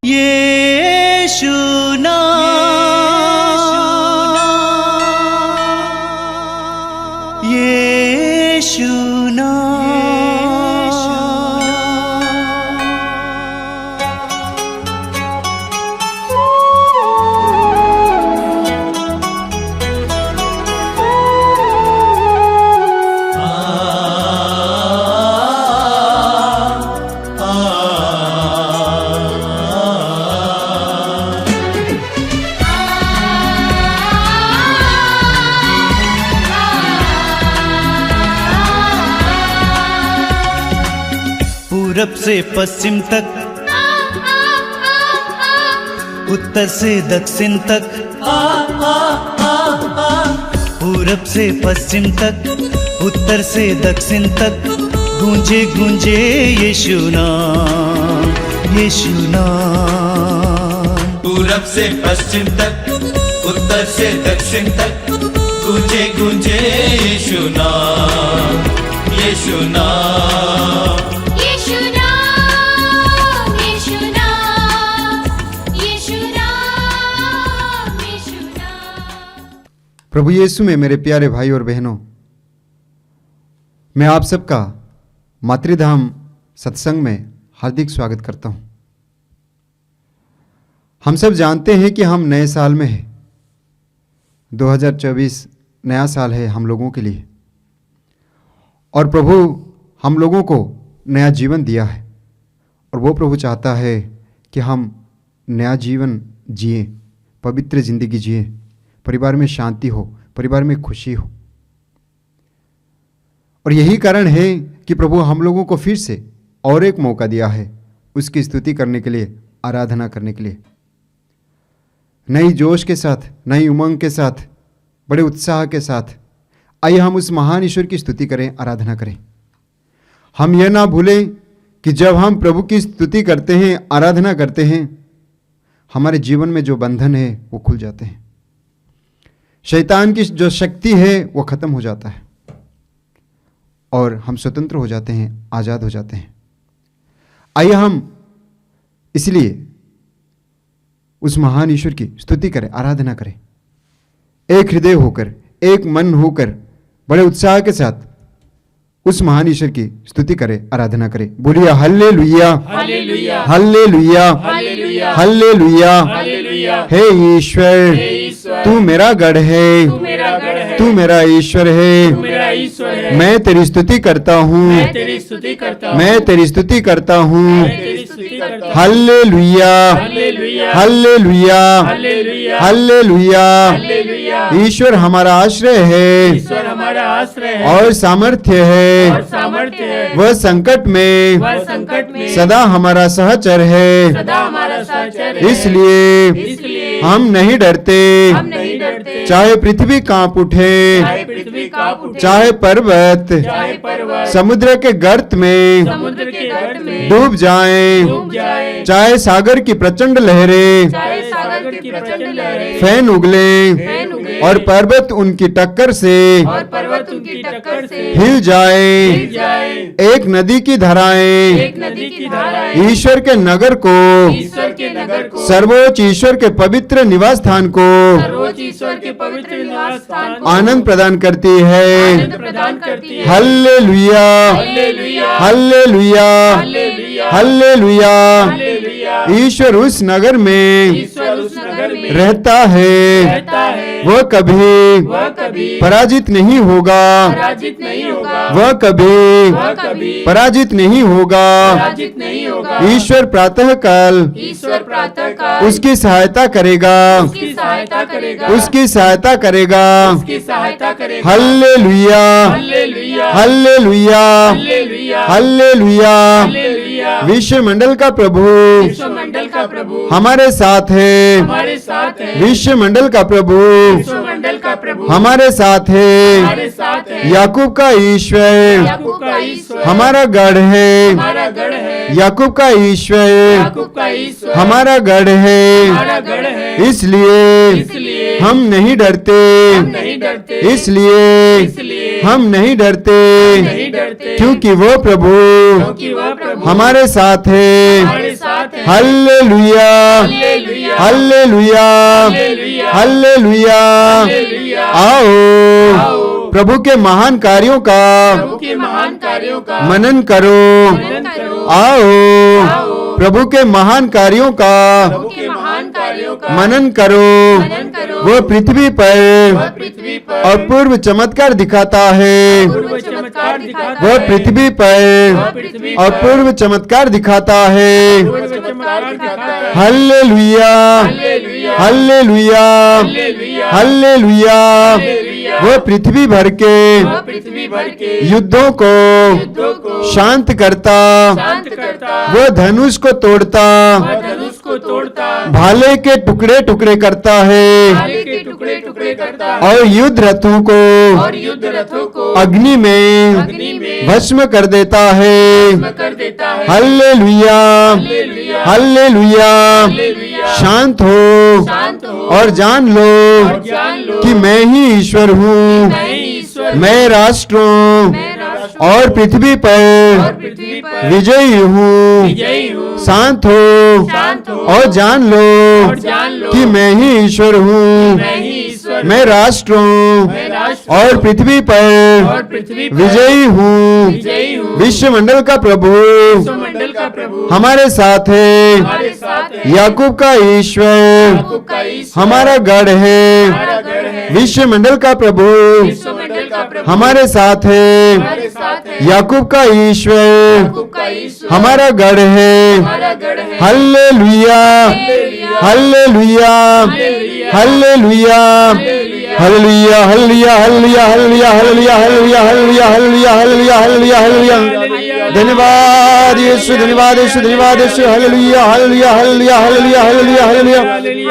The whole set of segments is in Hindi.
यीशु नाम, यीशु पूरब से पश्चिम तक, उत्तर से दक्षिण तक, पूरब से पश्चिम तक, उत्तर से दक्षिण तक, गूंजे गूंजे यीशु नाम, यीशु नाम। पूरब से पश्चिम तक, उत्तर से दक्षिण तक, गूंजे गूंजे यीशु नाम, यीशु नाम। प्रभु यीशु में मेरे प्यारे भाई और बहनों, मैं आप सबका मातृधाम सत्संग में हार्दिक स्वागत करता हूं। हम सब जानते हैं कि हम नए साल में हैं। 2024 नया साल है हम लोगों के लिए, और प्रभु हम लोगों को नया जीवन दिया है, और वो प्रभु चाहता है कि हम नया जीवन जिए, पवित्र जिंदगी जिए, परिवार में शांति हो, परिवार में खुशी हो। और यही कारण है कि प्रभु हम लोगों को फिर से और एक मौका दिया है उसकी स्तुति करने के लिए, आराधना करने के लिए। नई जोश के साथ, नई उमंग के साथ, बड़े उत्साह के साथ आइए हम उस महान ईश्वर की स्तुति करें, आराधना करें। हम यह ना भूलें कि जब हम प्रभु की स्तुति करते हैं, आराधना करते हैं, हमारे जीवन में जो बंधन है वो खुल जाते हैं। शैतान की जो शक्ति है वो खत्म हो जाता है और हम स्वतंत्र हो जाते हैं, आज़ाद हो जाते हैं। आइए हम इसलिए उस महान ईश्वर की स्तुति करें, आराधना करें, एक हृदय होकर, एक मन होकर, बड़े उत्साह के साथ उस महान ईश्वर की स्तुति करें, आराधना करें। बोलिए hallelujah, hallelujah, hallelujah, hallelujah, hallelujah. Hallelujah. हे ईश्वर, तू मेरा गढ़ है, तू मेरा ईश्वर है। मैं तेरी स्तुति करता हूँ, मैं तेरी स्तुति करता हूँ। हालेलुया, हालेलुया, हालेलुया। ईश्वर हमारा आश्रय है और सामर्थ्य है। वह संकट में सदा हमारा सहचर है। इसलिए हम नहीं डरते, चाहे पृथ्वी कांप उठे, चाहे पर्वत समुद्र के गर्त में डूब जाएं, चाहे सागर की प्रचंड लहरें फैन उगले और पर्वत उनकी टक्कर से हिल जाए। एक नदी की धाराएं ईश्वर के नगर को, सर्वोच्च ईश्वर के पवित्र निवास स्थान को आनंद प्रदान करती है। हालेलुया, हालेलुया, हालेलुया। ईश्वर उस नगर में रहता है, वह कभी पराजित नहीं होगा, वह कभी पराजित नहीं होगा। ईश्वर प्रातः काल उसकी सहायता करेगा, उसकी सहायता करेगा। Hallelujah, hallelujah, hallelujah. विश्व मंडल का प्रभु हमारे साथ है, विश्व मंडल का प्रभु हमारे साथ है। याकूब का ईश्वर हमारा गढ़ है, याकूब का ईश्वर हमारा गढ़ है। इसलिए हम नहीं डरते, इसलिए हम नहीं डरते, क्योंकि वो प्रभु हमारे साथ है। हैं। Hallelujah, hallelujah, hallelujah, hallelujah, hallelujah. Hallelujah. आओ प्रभु के महान कार्यों का प्रभु के महान कार्यों का मनन करो। मनन करो। आओ प्रभु के महान कार्यों का प्रभु के महान कार्यों का मनन करो। मनन करो। वो पृथ्वी वह पर पृथ्वी पर अपूर्व चमत्कार दिखाता है। पूर्व चमत्कार दिखाता वह है। पृथ्वी वह पर पृथ्वी पर अपूर्व चमत्कार दिखाता है। पूर्व चमत्कार दिखाता है। हालेलुया, hallelujah, hallelujah, hallelujah, hallelujah. Hallelujah. वो पृथ्वी भर के वह पृथ्वी भर के युद्धों को युद्धों को शांत करता, शांत करता, वो धनुष को तोड़ता, वह धनुष को तोड़ता, भाले के टुकड़े टुकड़े करता है भाले के टुकड़े टुकड़े करता है और युद्ध रथों को और युद्ध रथों को अग्नि में अग्नि में भस्म कर देता है। भस्म कर देता है। हालेलुया, हालेलुया, हालेलुया। हालेलुया। शांत हो शांत हो और जान लो और जान लो कि मैं ही ईश्वर हूँ। मैं ही ईश्वर मैं राष्ट्रों मैं राष्ट्रों और पृथ्वी और पर पृथ्वी पर विजयी हूँ। विजयी हूँ। शांत हो शांत हो और जान लो और जान लो कि मैं ही ईश्वर हूँ। मैं ही ईश्वर मैं राष्ट्रों मैं राष्ट्रों और पृथ्वी और पर पृथ्वी पर विजयी हूँ। विजयी हूँ। विश्व मंडल का प्रभु मंडल का प्रभु हमारे साथ है। हमारे साथ है। याकूब का ईश्वर याकूब का ईश्वर हमारा गढ़ है। हमारा गढ़ है। विश्व मंडल का प्रभु विश्व मंडल का प्रभु हमारे साथ है। हमारे साथ है। याकूब का ईश्वर याकूब का ईश्वर हमारा गढ़ है। हमारा गढ़ है। हालेलुया, hallelujah, hallelujah, hallelujah, hallelujah, hallelujah, hallelujah, hallelujah, hallelujah, hallelujah, hallelujah, hallelujah, हालेलुया। धन्यवाद यीशु, धन्यवाद यीशु, धन्यवाद यीशु। हालेलुया, हालेलुया, हालेलुया, हालेलुया, हालेलुया, हालेलुया।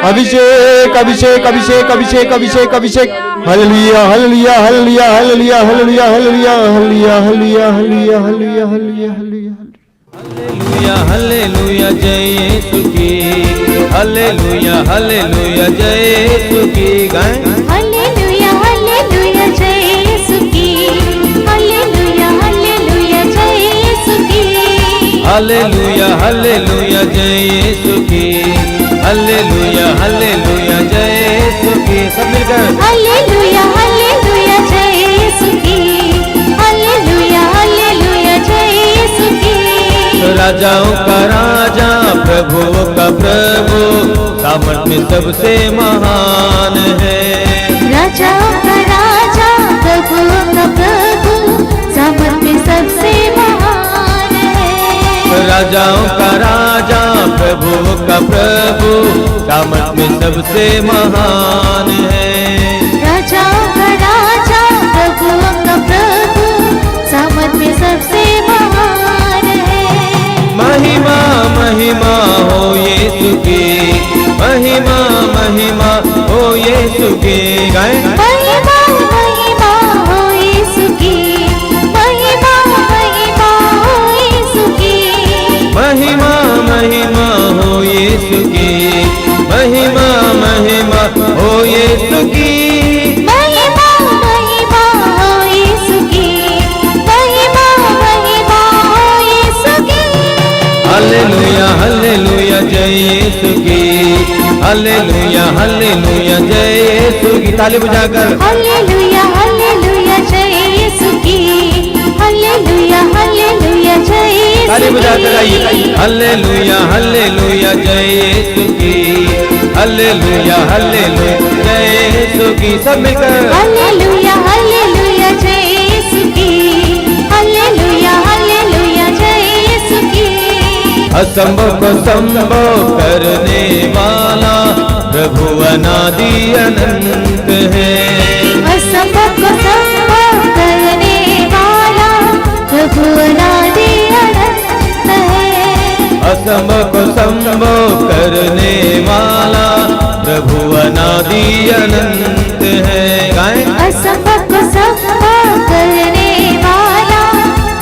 अभिषेक, अभिषेक, अभिषेक, अभिषेक, अभिषेक, अभिषेक। हालेलुया, hallelujah, hallelujah, hallelujah, hallelujah, hallelujah, hallelujah, hallelujah, hallelujah, hallelujah, hallelujah, hallelujah. Hallelujah हालेलुया जय यीशु की, हालेलुया हालेलुया जय यीशु की। गाएं हालेलुया हालेलुया जय यीशु की, हालेलुया हालेलुया जय यीशु की, हालेलुया हालेलुया जय यीशु की, हालेलुया हालेलुया जय यीशु की। सब मिलकर हालेलुया हालेलुया जय यीशु की, हालेलुया हालेलुया जय यीशु की। राजाओं का राजा, प्रभुओं का प्रभु, सामर्थ में सबसे महान है। राजाओं का राजा, प्रभुओं का प्रभु, सामर्थ में सबसे महान है। राजाओं का राजा, प्रभुओं का प्रभु, सामर्थ में सबसे महान है। राजाओं का राजा, प्रभुओं का प्रभु, सामर्थ में सबसे महान है। महिमा महिमा हो यीशु की, महिमा महिमा हो यीशु की। गाएं महिमा महिमा हो यीशु की, महिमा महिमा हो यीशु की, महिमा महिमा हो यीशु की, महिमा महिमा हो यीशु की। महिमा महिमा हो यीशु की, महिमा महिमा हो यीशु की। हालेलुया हालेलुया जय यीशु की, हालेलुया हालेलुया जय यीशु की। ताली बजाकर हालेलुया हालेलुया जय यीशु की, हालेलुया हालेलुया जय यीशु ताली की। बजाकर आइए। हालेलुया हालेलुया जय यीशु की, हालेलुया हालेलुया जय यीशु की। सब मिलकर हालेलुया हालेलुया जय यीशु की, हालेलुया हालेलुया जय यीशु की। असंभव को संभव करने वाला प्रभु अनादि अनंत है। असंभव को संभव करने वाला प्रभु अनादि अनंत है। असंभव को संभव करने वाला प्रभु अनादि अनंत है। गाएं असंभव को संभव करने वाला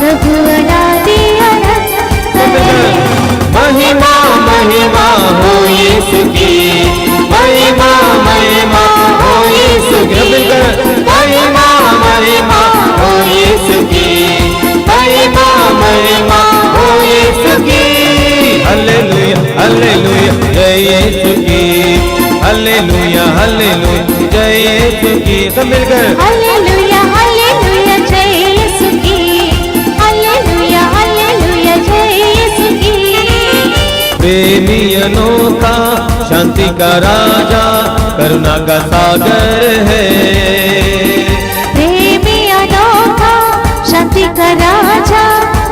प्रभु अनादि अनंत है। महिमा महिमा हो यीशु की, महिमा महिमा हो यीशु की। महिमा महिमा हो यीशु की, महिमा महिमा हो यीशु की। हालेलुया हालेलुया जय यीशु की, हालेलुया हालेलुया जय यीशु की। सब मिलकर हालेलुया हालेलुया जय यीशु की, हालेलुया हालेलुया जय यीशु की। प्रेमी अनोखा शांति का राजा करुणा का सागर है, प्रेमी अनोखा शांति का राजा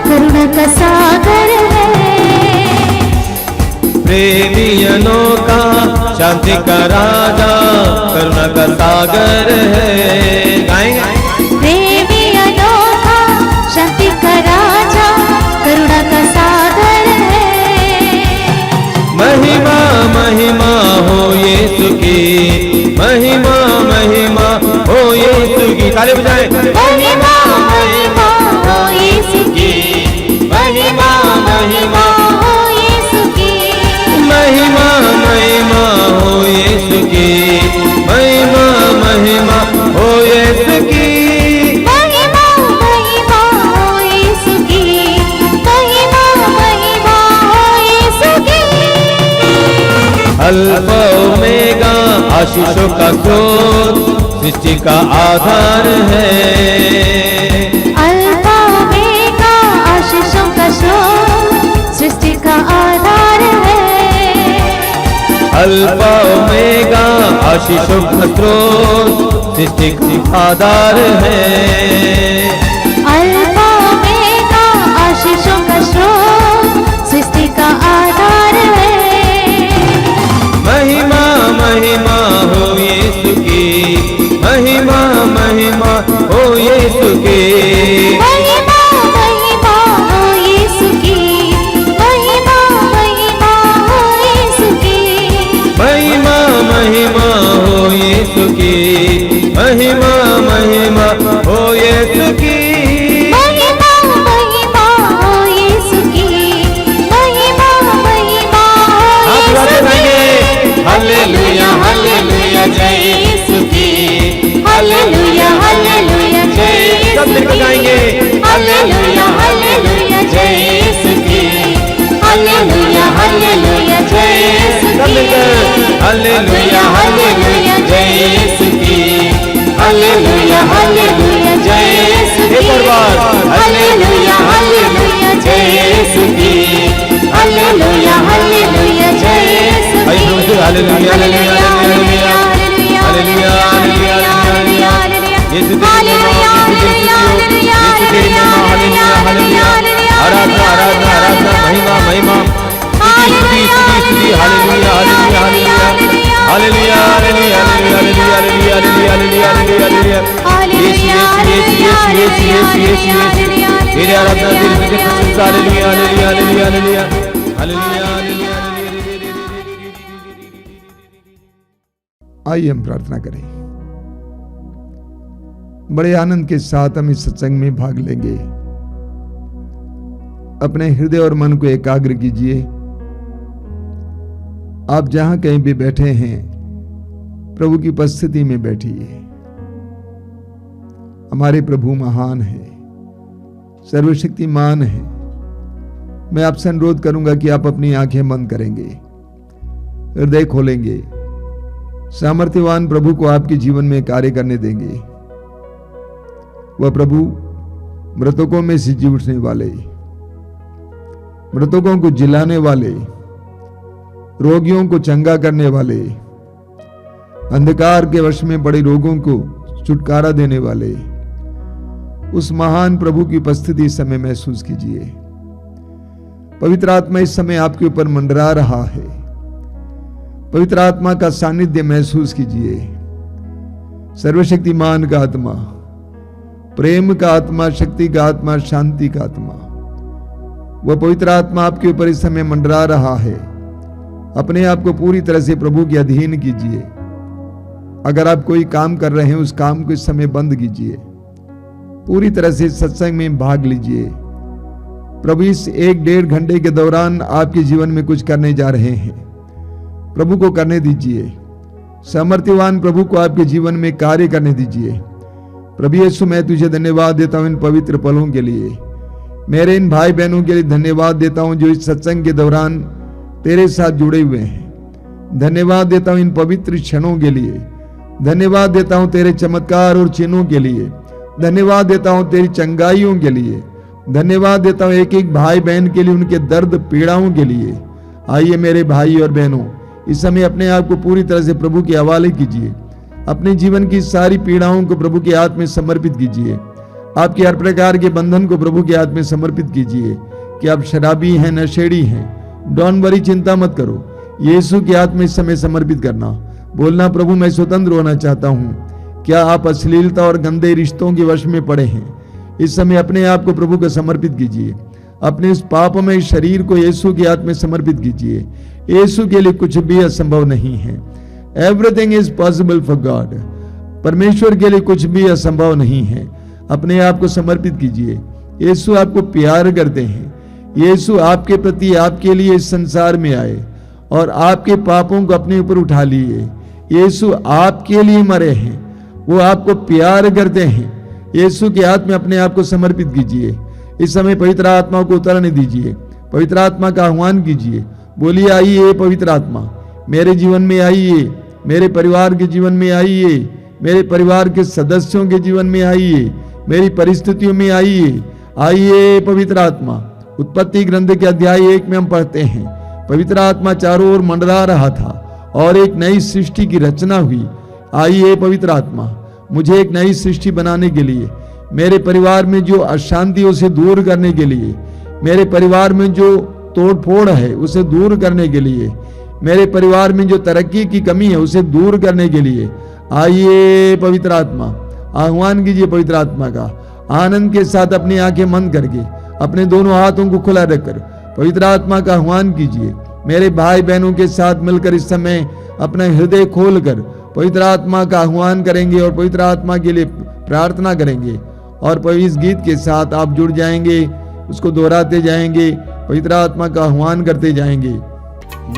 करुणा का सागर है। प्रेमी अनोखा शांति का राजा करुणा का सागर है। गाएंगे प्रेमी अनोखा शांति का राजा करुणा का सागर है। महिमा महिमा हो यीशु की, महिमा महिमा हो यीशु की। ताली बजाएं। महिमा महिमा हो यीशु की, महिमा महिमा हो यीशु की। महिमा महिमा हो यीशु की, महिमा महिमा हो यीशु की। महिमा महिमा हो यीशु की, महिमा महिमा हो यीशु की। अल्फा ओमेगा आशीषों का स्रोत सृष्टि का आधार है, अल्फा ओमेगा आशीषों का स्रोत सृष्टि का आधार है। अल्फा ओमेगा आशीषों का स्रोत सृष्टि का आधार है। अल्फा ओमेगा आशीषों का स्रोत सृष्टि का आधार है। महिमा महिमा हो यीशु की, महिमा महिमा हो यीशु की। महिमा महिमा हो यीशु की, महिमा महिमा हो यीशु की। महिमा महिमा हो यीशु की, महिमा महिमा हो यीशु की। महिमा महिमा हो यीशु की, महिमा महिमा हो आप यीशु गाते की। रहेंगे हालेलुया हालेलुया जय यीशु की, हालेलुया हालेलुया जय यीशु सब मिलकर की। गाएंगे हालेलुया हालेलुया जय यीशु की, हालेलुया हालेलुया जय यीशु सब की। मिलकर हालेलुया हालेलुया जय यीशु की, हालेलुया हालेलुया जय यीशु की। एक और बार हालेलुया हालेलुया जय यीशु की, हालेलुया हालेलुया जय यीशु की। आइए प्रभु से हालेलुया हालेलुया हालेलुया हालेलुया हालेलुया यीशु तेरी महिमा, यीशु तेरी महिमा, हालेलुया हालेलुया आराधना आराधना आराधना महिमा महिमा स्तुति स्तुति स्तुति हालेलुया hallelujah hallelujah hallelujah hallelujah hallelujah hallelujah hallelujah हालेलुया यीशु यीशु यीशु यीशु यीशु यीशु तेरी आराधना तेरी स्तुति प्रशंसा हालेलुया हालेलुया हालेलुया हालेलुया हालेलुया हालेलुया। आइए हम प्रार्थना करें। बड़े आनंद के साथ हम इस सत्संग में भाग लेंगे। अपने हृदय और मन को एकाग्र कीजिए। आप जहां कहीं भी बैठे हैं प्रभु की उपस्थिति में बैठिए। हमारे प्रभु महान है, सर्वशक्तिमान है। मैं आपसे अनुरोध करूंगा कि आप अपनी आंखें बंद करेंगे, हृदय खोलेंगे, सामर्थ्यवान प्रभु को आपके जीवन में कार्य करने देंगे। वह प्रभु मृतकों में से जी उठने वाले, मृतकों को जिलाने वाले, रोगियों को चंगा करने वाले, अंधकार के वश में पड़े लोगों को छुटकारा देने वाले उस महान प्रभु की उपस्थिति इस समय महसूस कीजिए। पवित्र आत्मा इस समय आपके ऊपर मंडरा रहा है। पवित्र आत्मा का सानिध्य महसूस कीजिए। सर्वशक्तिमान का आत्मा, प्रेम का आत्मा, शक्ति का आत्मा, शांति का आत्मा, वह पवित्र आत्मा आपके ऊपर इस समय मंडरा रहा है। अपने आप को पूरी तरह से प्रभु के अधीन कीजिए। अगर आप कोई काम कर रहे हैं उस काम को इस समय बंद कीजिए। पूरी तरह से सत्संग में भाग लीजिए। प्रभु इस 1-1.5 घंटे के दौरान आपके जीवन में कुछ करने जा रहे हैं। प्रभु को करने दीजिए। सामर्थ्यवान प्रभु को आपके जीवन में कार्य करने दीजिए। प्रभु यीशु, मैं तुझे धन्यवाद देता हूं इन पवित्र पलों के लिए। मेरे इन भाई बहनों के लिए धन्यवाद देता हूं जो इस सत्संग के दौरान तेरे साथ जुड़े हुए हैं। धन्यवाद देता हूं इन पवित्र क्षणों के लिए। धन्यवाद देता हूं तेरे चमत्कार और चिन्हों के लिए। धन्यवाद देता हूं तेरी चंगाइयों के लिए। धन्यवाद देता हूं एक एक भाई बहन के लिए, उनके दर्द पीड़ाओं के लिए। आइए मेरे भाई और बहनों, इस समय अपने आप को पूरी तरह से प्रभु के हवाले कीजिए। अपने जीवन की सारी पीड़ाओं को प्रभु के हाथ में समर्पित कीजिए। आपके हर प्रकार के बंधन को प्रभु के हाथ में समर्पित कीजिए। कि आप शराबी हैं, नशेड़ी हैं, डोंट वरी, चिंता मत करो। यीशु के हाथ में इस समय समर्पित करना। बोलना, प्रभु मैं स्वतंत्र होना चाहता हूँ। क्या आप अश्लीलता और गंदे रिश्तों के वश में पड़े हैं? इस समय अपने आप को प्रभु को समर्पित कीजिए। अपने इस पापमय शरीर को यीशु के हाथ में समर्पित कीजिए। यीशु के लिए कुछ भी असंभव नहीं है। Everything is possible for God. परमेश्वर के लिए कुछ भी असंभव नहीं है। अपने आप को समर्पित कीजिए। यीशु आपको प्यार करते हैं। यीशु आपके प्रति, आपके लिए इस संसार में आए और आपके पापों को अपने ऊपर उठा लिए। यीशु आपके लिए मरे हैं। वो आपको प्यार करते हैं। यीशु के हाथ में अपने आप को समर्पित कीजिए। इस समय पवित्र आत्मा को उतरने दीजिए। पवित्र आत्मा का आह्वान कीजिए। बोलिए, आइए पवित्र आत्मा, मेरे जीवन में आइए, मेरे परिवार के जीवन में आइए, मेरे परिवार के सदस्यों के जीवन में आइए, मेरी परिस्थितियों में आइए। आइए पवित्र आत्मा। उत्पत्ति ग्रंथ के अध्याय 1 में हम पढ़ते हैं, पवित्र आत्मा चारों ओर मंडरा रहा था और एक नई सृष्टि की रचना हुई। आइए पवित्र आत्मा, मुझे एक नई सृष्टि बनाने के लिए, मेरे परिवार में जो अशांति उसे दूर करने के लिए, मेरे परिवार में जो तोड़फोड़ है उसे दूर करने के लिए, मेरे परिवार में जो तरक्की की कमी है उसे दूर करने के लिए आइए पवित्र आत्मा। आह्वान कीजिए पवित्र आत्मा का। आनंद के साथ अपनी आंखें बंद करके अपने दोनों हाथों को खुला रखकर पवित्र आत्मा का आह्वान कीजिए। मेरे भाई बहनों के साथ मिलकर इस समय अपना हृदय खोलकर पवित्र आत्मा का आह्वान करेंगे और पवित्र आत्मा के लिए प्रार्थना करेंगे। और इस गीत के साथ आप जुड़ जाएंगे, उसको दोहराते जाएंगे, पवित्र आत्मा का आह्वान करते जाएंगे।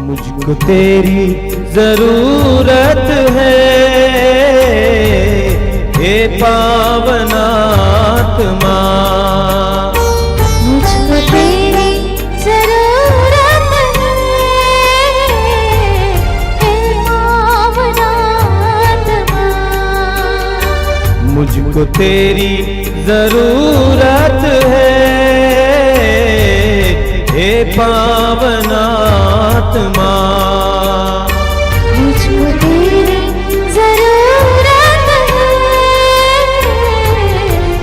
मुझको तेरी जरूरत है, हे पावन आत्मा। मुझको तेरी जरूरत है, हे पावन आत्मा। मुझको तेरी जरूरत है, हे पावन आत्मा। मुझको तेरी जरूरत है,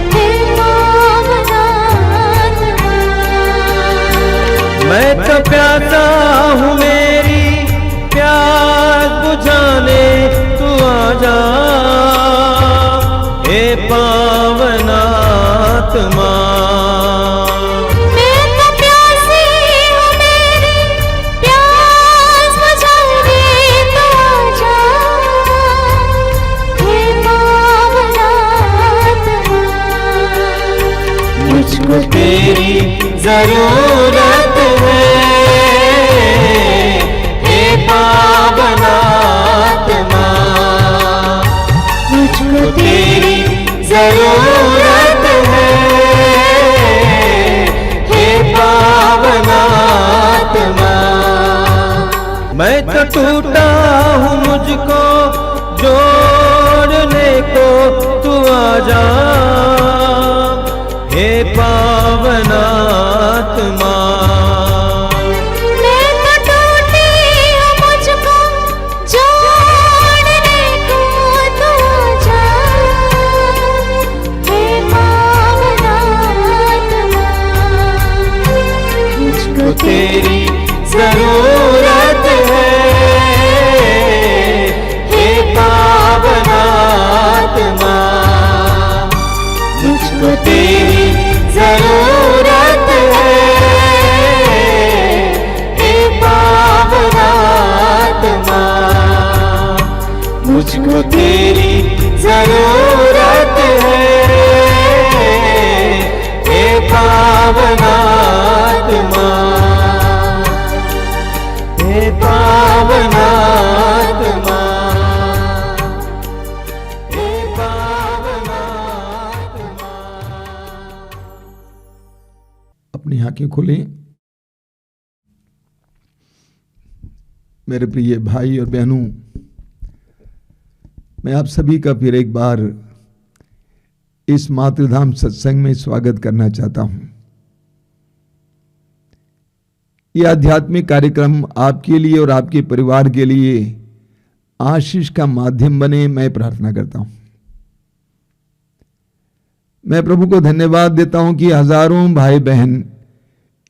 हे पावन आत्मा। मैं तो प्यासा हूँ, मेरी प्यास बुझाने तू आ जा, हे पावन आत्मा। मैं तो प्यासी हूँ, मेरी प्यास बुझाने तू आ जा, हे पावन आत्मा। मुझको तेरी जरूरत है, हे पावन आत्मा। मुझको तेरी जरूरत है, हे पावन आत्मा। मैं तो टूटा हूँ, मुझको जोड़ने को तू आ जा, हे पावन आत्मा। मैं तो टूटी हूँ, मुझको जोड़ने को तू आ जा, हे पावन आत्मा। मुझको तेरी जरूरत है, हे पावन आत्मा। मुझको तेरी जरूरत है, हे पावन आत्मा। मुझको तेरी जरूरत है, हे पावन आत्मा। हे पावन आत्मा, हे पावन आत्मा। अपनी आंखें खोलें। मेरे प्रिय भाई और बहनों, मैं आप सभी का फिर एक बार इस मातृधाम सत्संग में स्वागत करना चाहता हूं। यह आध्यात्मिक कार्यक्रम आपके लिए और आपके परिवार के लिए आशीष का माध्यम बने, मैं प्रार्थना करता हूं। मैं प्रभु को धन्यवाद देता हूं कि हजारों भाई बहन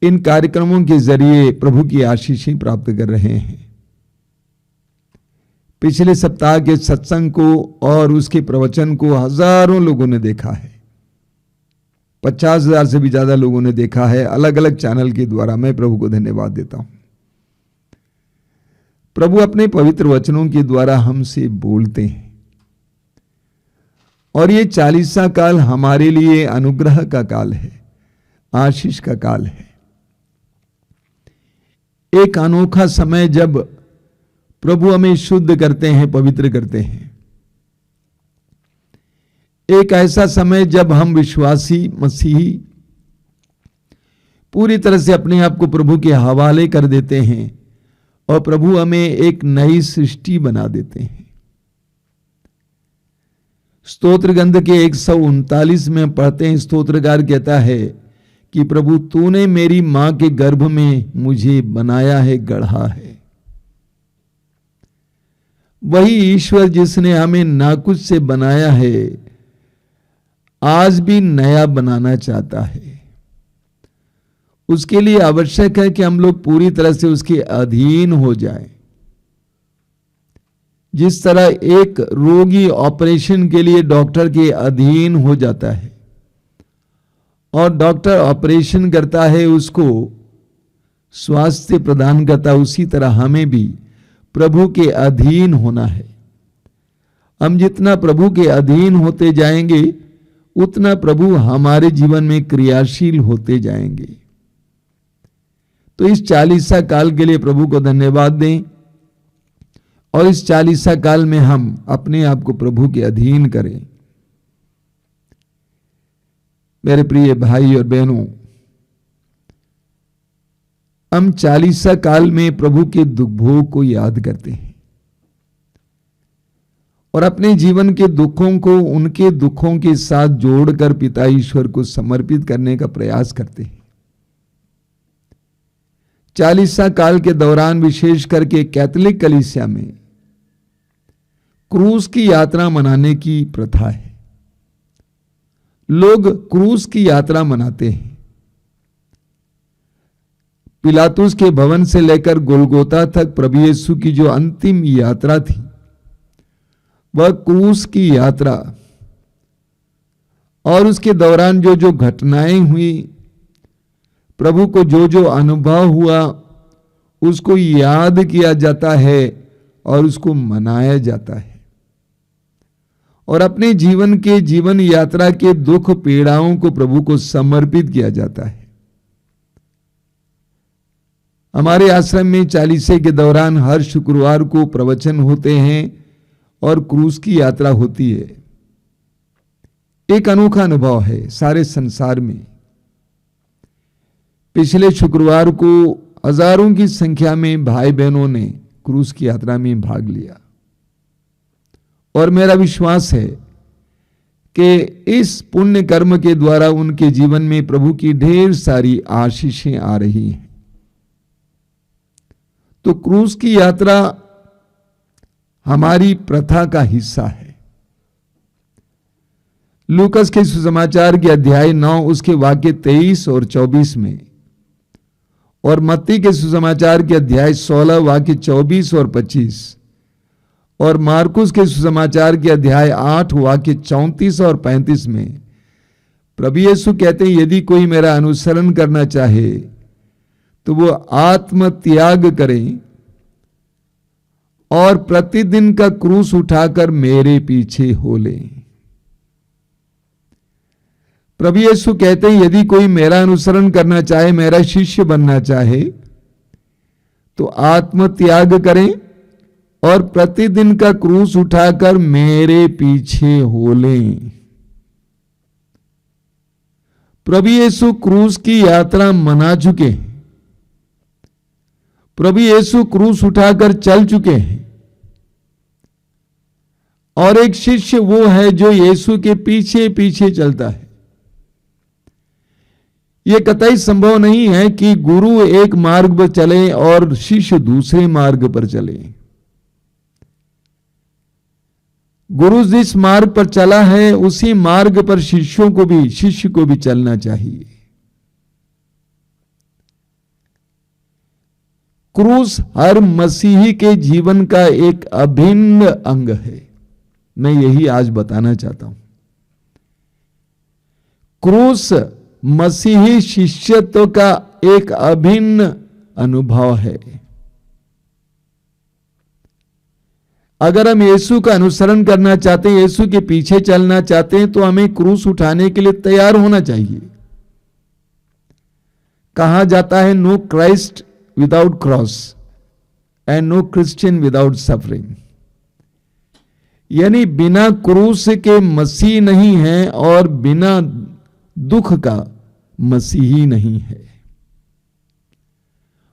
इन कार्यक्रमों के जरिए प्रभु की आशीषें प्राप्त कर रहे हैं। पिछले सप्ताह के सत्संग को और उसके प्रवचन को हजारों लोगों ने देखा है, 50,000 से भी ज्यादा लोगों ने देखा है अलग अलग चैनल के द्वारा। मैं प्रभु को धन्यवाद देता हूं। प्रभु अपने पवित्र वचनों के द्वारा हमसे बोलते हैं और ये 40वां काल हमारे लिए अनुग्रह का काल है, आशीष का काल है। एक अनोखा समय जब प्रभु हमें शुद्ध करते हैं, पवित्र करते हैं। एक ऐसा समय जब हम विश्वासी मसीही पूरी तरह से अपने आप को प्रभु के हवाले कर देते हैं और प्रभु हमें एक नई सृष्टि बना देते हैं। स्तोत्र ग्रंथ के 139 में पढ़ते हैं, स्तोत्रकार कहता है कि प्रभु तूने मेरी मां के गर्भ में मुझे बनाया है, गढ़ा है। वही ईश्वर जिसने हमें नाकुच से बनाया है आज भी नया बनाना चाहता है। उसके लिए आवश्यक है कि हम लोग पूरी तरह से उसके अधीन हो जाएं। जिस तरह एक रोगी ऑपरेशन के लिए डॉक्टर के अधीन हो जाता है और डॉक्टर ऑपरेशन करता है, उसको स्वास्थ्य प्रदान करता है, उसी तरह हमें भी प्रभु के अधीन होना है। हम जितना प्रभु के अधीन होते जाएंगे उतना प्रभु हमारे जीवन में क्रियाशील होते जाएंगे। तो इस 40वां काल के लिए प्रभु को धन्यवाद दें और इस 40वां काल में हम अपने आप को प्रभु के अधीन करें। मेरे प्रिय भाई और बहनों, हम 40वां काल में प्रभु के दुख भोग को याद करते हैं और अपने जीवन के दुखों को उनके दुखों के साथ जोड़कर पिता ईश्वर को समर्पित करने का प्रयास करते हैं। 40वां काल के दौरान विशेष करके कैथोलिक कलीसिया में क्रूस की यात्रा मनाने की प्रथा है। लोग क्रूस की यात्रा मनाते हैं। पिलातुस के भवन से लेकर गोलगोता तक प्रभु यीशु की जो अंतिम यात्रा थी वह क्रूस की यात्रा, और उसके दौरान जो जो घटनाएं हुई, प्रभु को जो जो अनुभव हुआ, उसको याद किया जाता है और उसको मनाया जाता है और अपने जीवन यात्रा के दुख पीड़ाओं को प्रभु को समर्पित किया जाता है। हमारे आश्रम में 40 के दौरान हर शुक्रवार को प्रवचन होते हैं और क्रूस की यात्रा होती है। एक अनोखा अनुभव है सारे संसार में। पिछले शुक्रवार को हजारों की संख्या में भाई बहनों ने क्रूस की यात्रा में भाग लिया और मेरा विश्वास है कि इस पुण्य कर्म के द्वारा उनके जीवन में प्रभु की ढेर सारी आशीषें आ रही हैं। तो क्रूस की यात्रा हमारी प्रथा का हिस्सा है। लूकस के सुसमाचार के अध्याय 9 उसके वाक्य 23 और 24 में, और मत्ती के सुसमाचार के अध्याय 16 वाक्य 24 और 25, और मार्कुस के सुसमाचार के अध्याय 8 वाक्य 34 और 35 में प्रभु यीशु कहते हैं, यदि कोई मेरा अनुसरण करना चाहे तो वो आत्म त्याग करें और प्रतिदिन का क्रूस उठाकर मेरे पीछे हो लें। प्रभु यीशु कहते हैं, यदि कोई मेरा अनुसरण करना चाहे, मेरा शिष्य बनना चाहे, तो आत्म त्याग करें और प्रतिदिन का क्रूस उठाकर मेरे पीछे हो लें। प्रभु यीशु क्रूस की यात्रा मना चुके हैं। प्रभु यीशु क्रूस उठाकर चल चुके हैं और एक शिष्य वो है जो यीशु के पीछे पीछे चलता है। यह कतई संभव नहीं है कि गुरु एक मार्ग पर चले और शिष्य दूसरे मार्ग पर चले। गुरु जिस मार्ग पर चला है उसी मार्ग पर शिष्य को भी चलना चाहिए। क्रूस हर मसीही के जीवन का एक अभिन्न अंग है। मैं यही आज बताना चाहता हूं। क्रूस मसीही शिष्यत्व का एक अभिन्न अनुभव है। अगर हम यीशु का अनुसरण करना चाहते हैं, यीशु के पीछे चलना चाहते हैं, तो हमें क्रूस उठाने के लिए तैयार होना चाहिए। कहा जाता है no Christ without cross and no Christian without suffering, यानी बिना क्रूस के मसीह नहीं है और बिना दुख का मसीही नहीं है।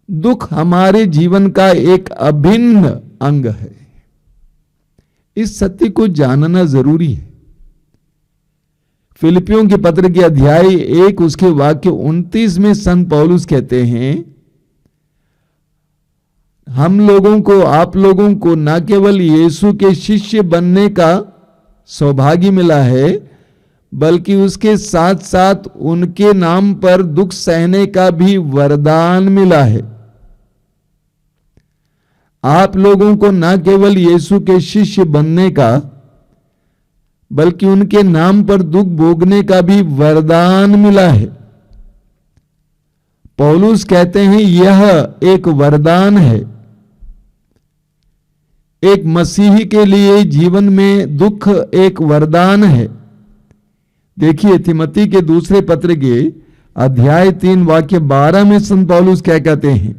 दुख हमारे जीवन का एक अभिन्न अंग है। इस सत्य को जानना जरूरी है। फिलिपियों के पत्र के अध्याय 1 उसके वाक्य 29 में संत पौलुस कहते हैं, हम लोगों को, आप लोगों को न केवल यीशु के शिष्य बनने का सौभाग्य मिला है, बल्कि उसके साथ साथ उनके नाम पर दुख सहने का भी वरदान मिला है। आप लोगों को न केवल यीशु के शिष्य बनने का, बल्कि उनके नाम पर दुख भोगने का भी वरदान मिला है। पौलुस कहते हैं यह एक वरदान है। एक मसीही के लिए जीवन में दुख एक वरदान है। देखिए तिमोथी के दूसरे पत्र के अध्याय 3 वाक्य 12 में संत पौलुस क्या कहते हैं।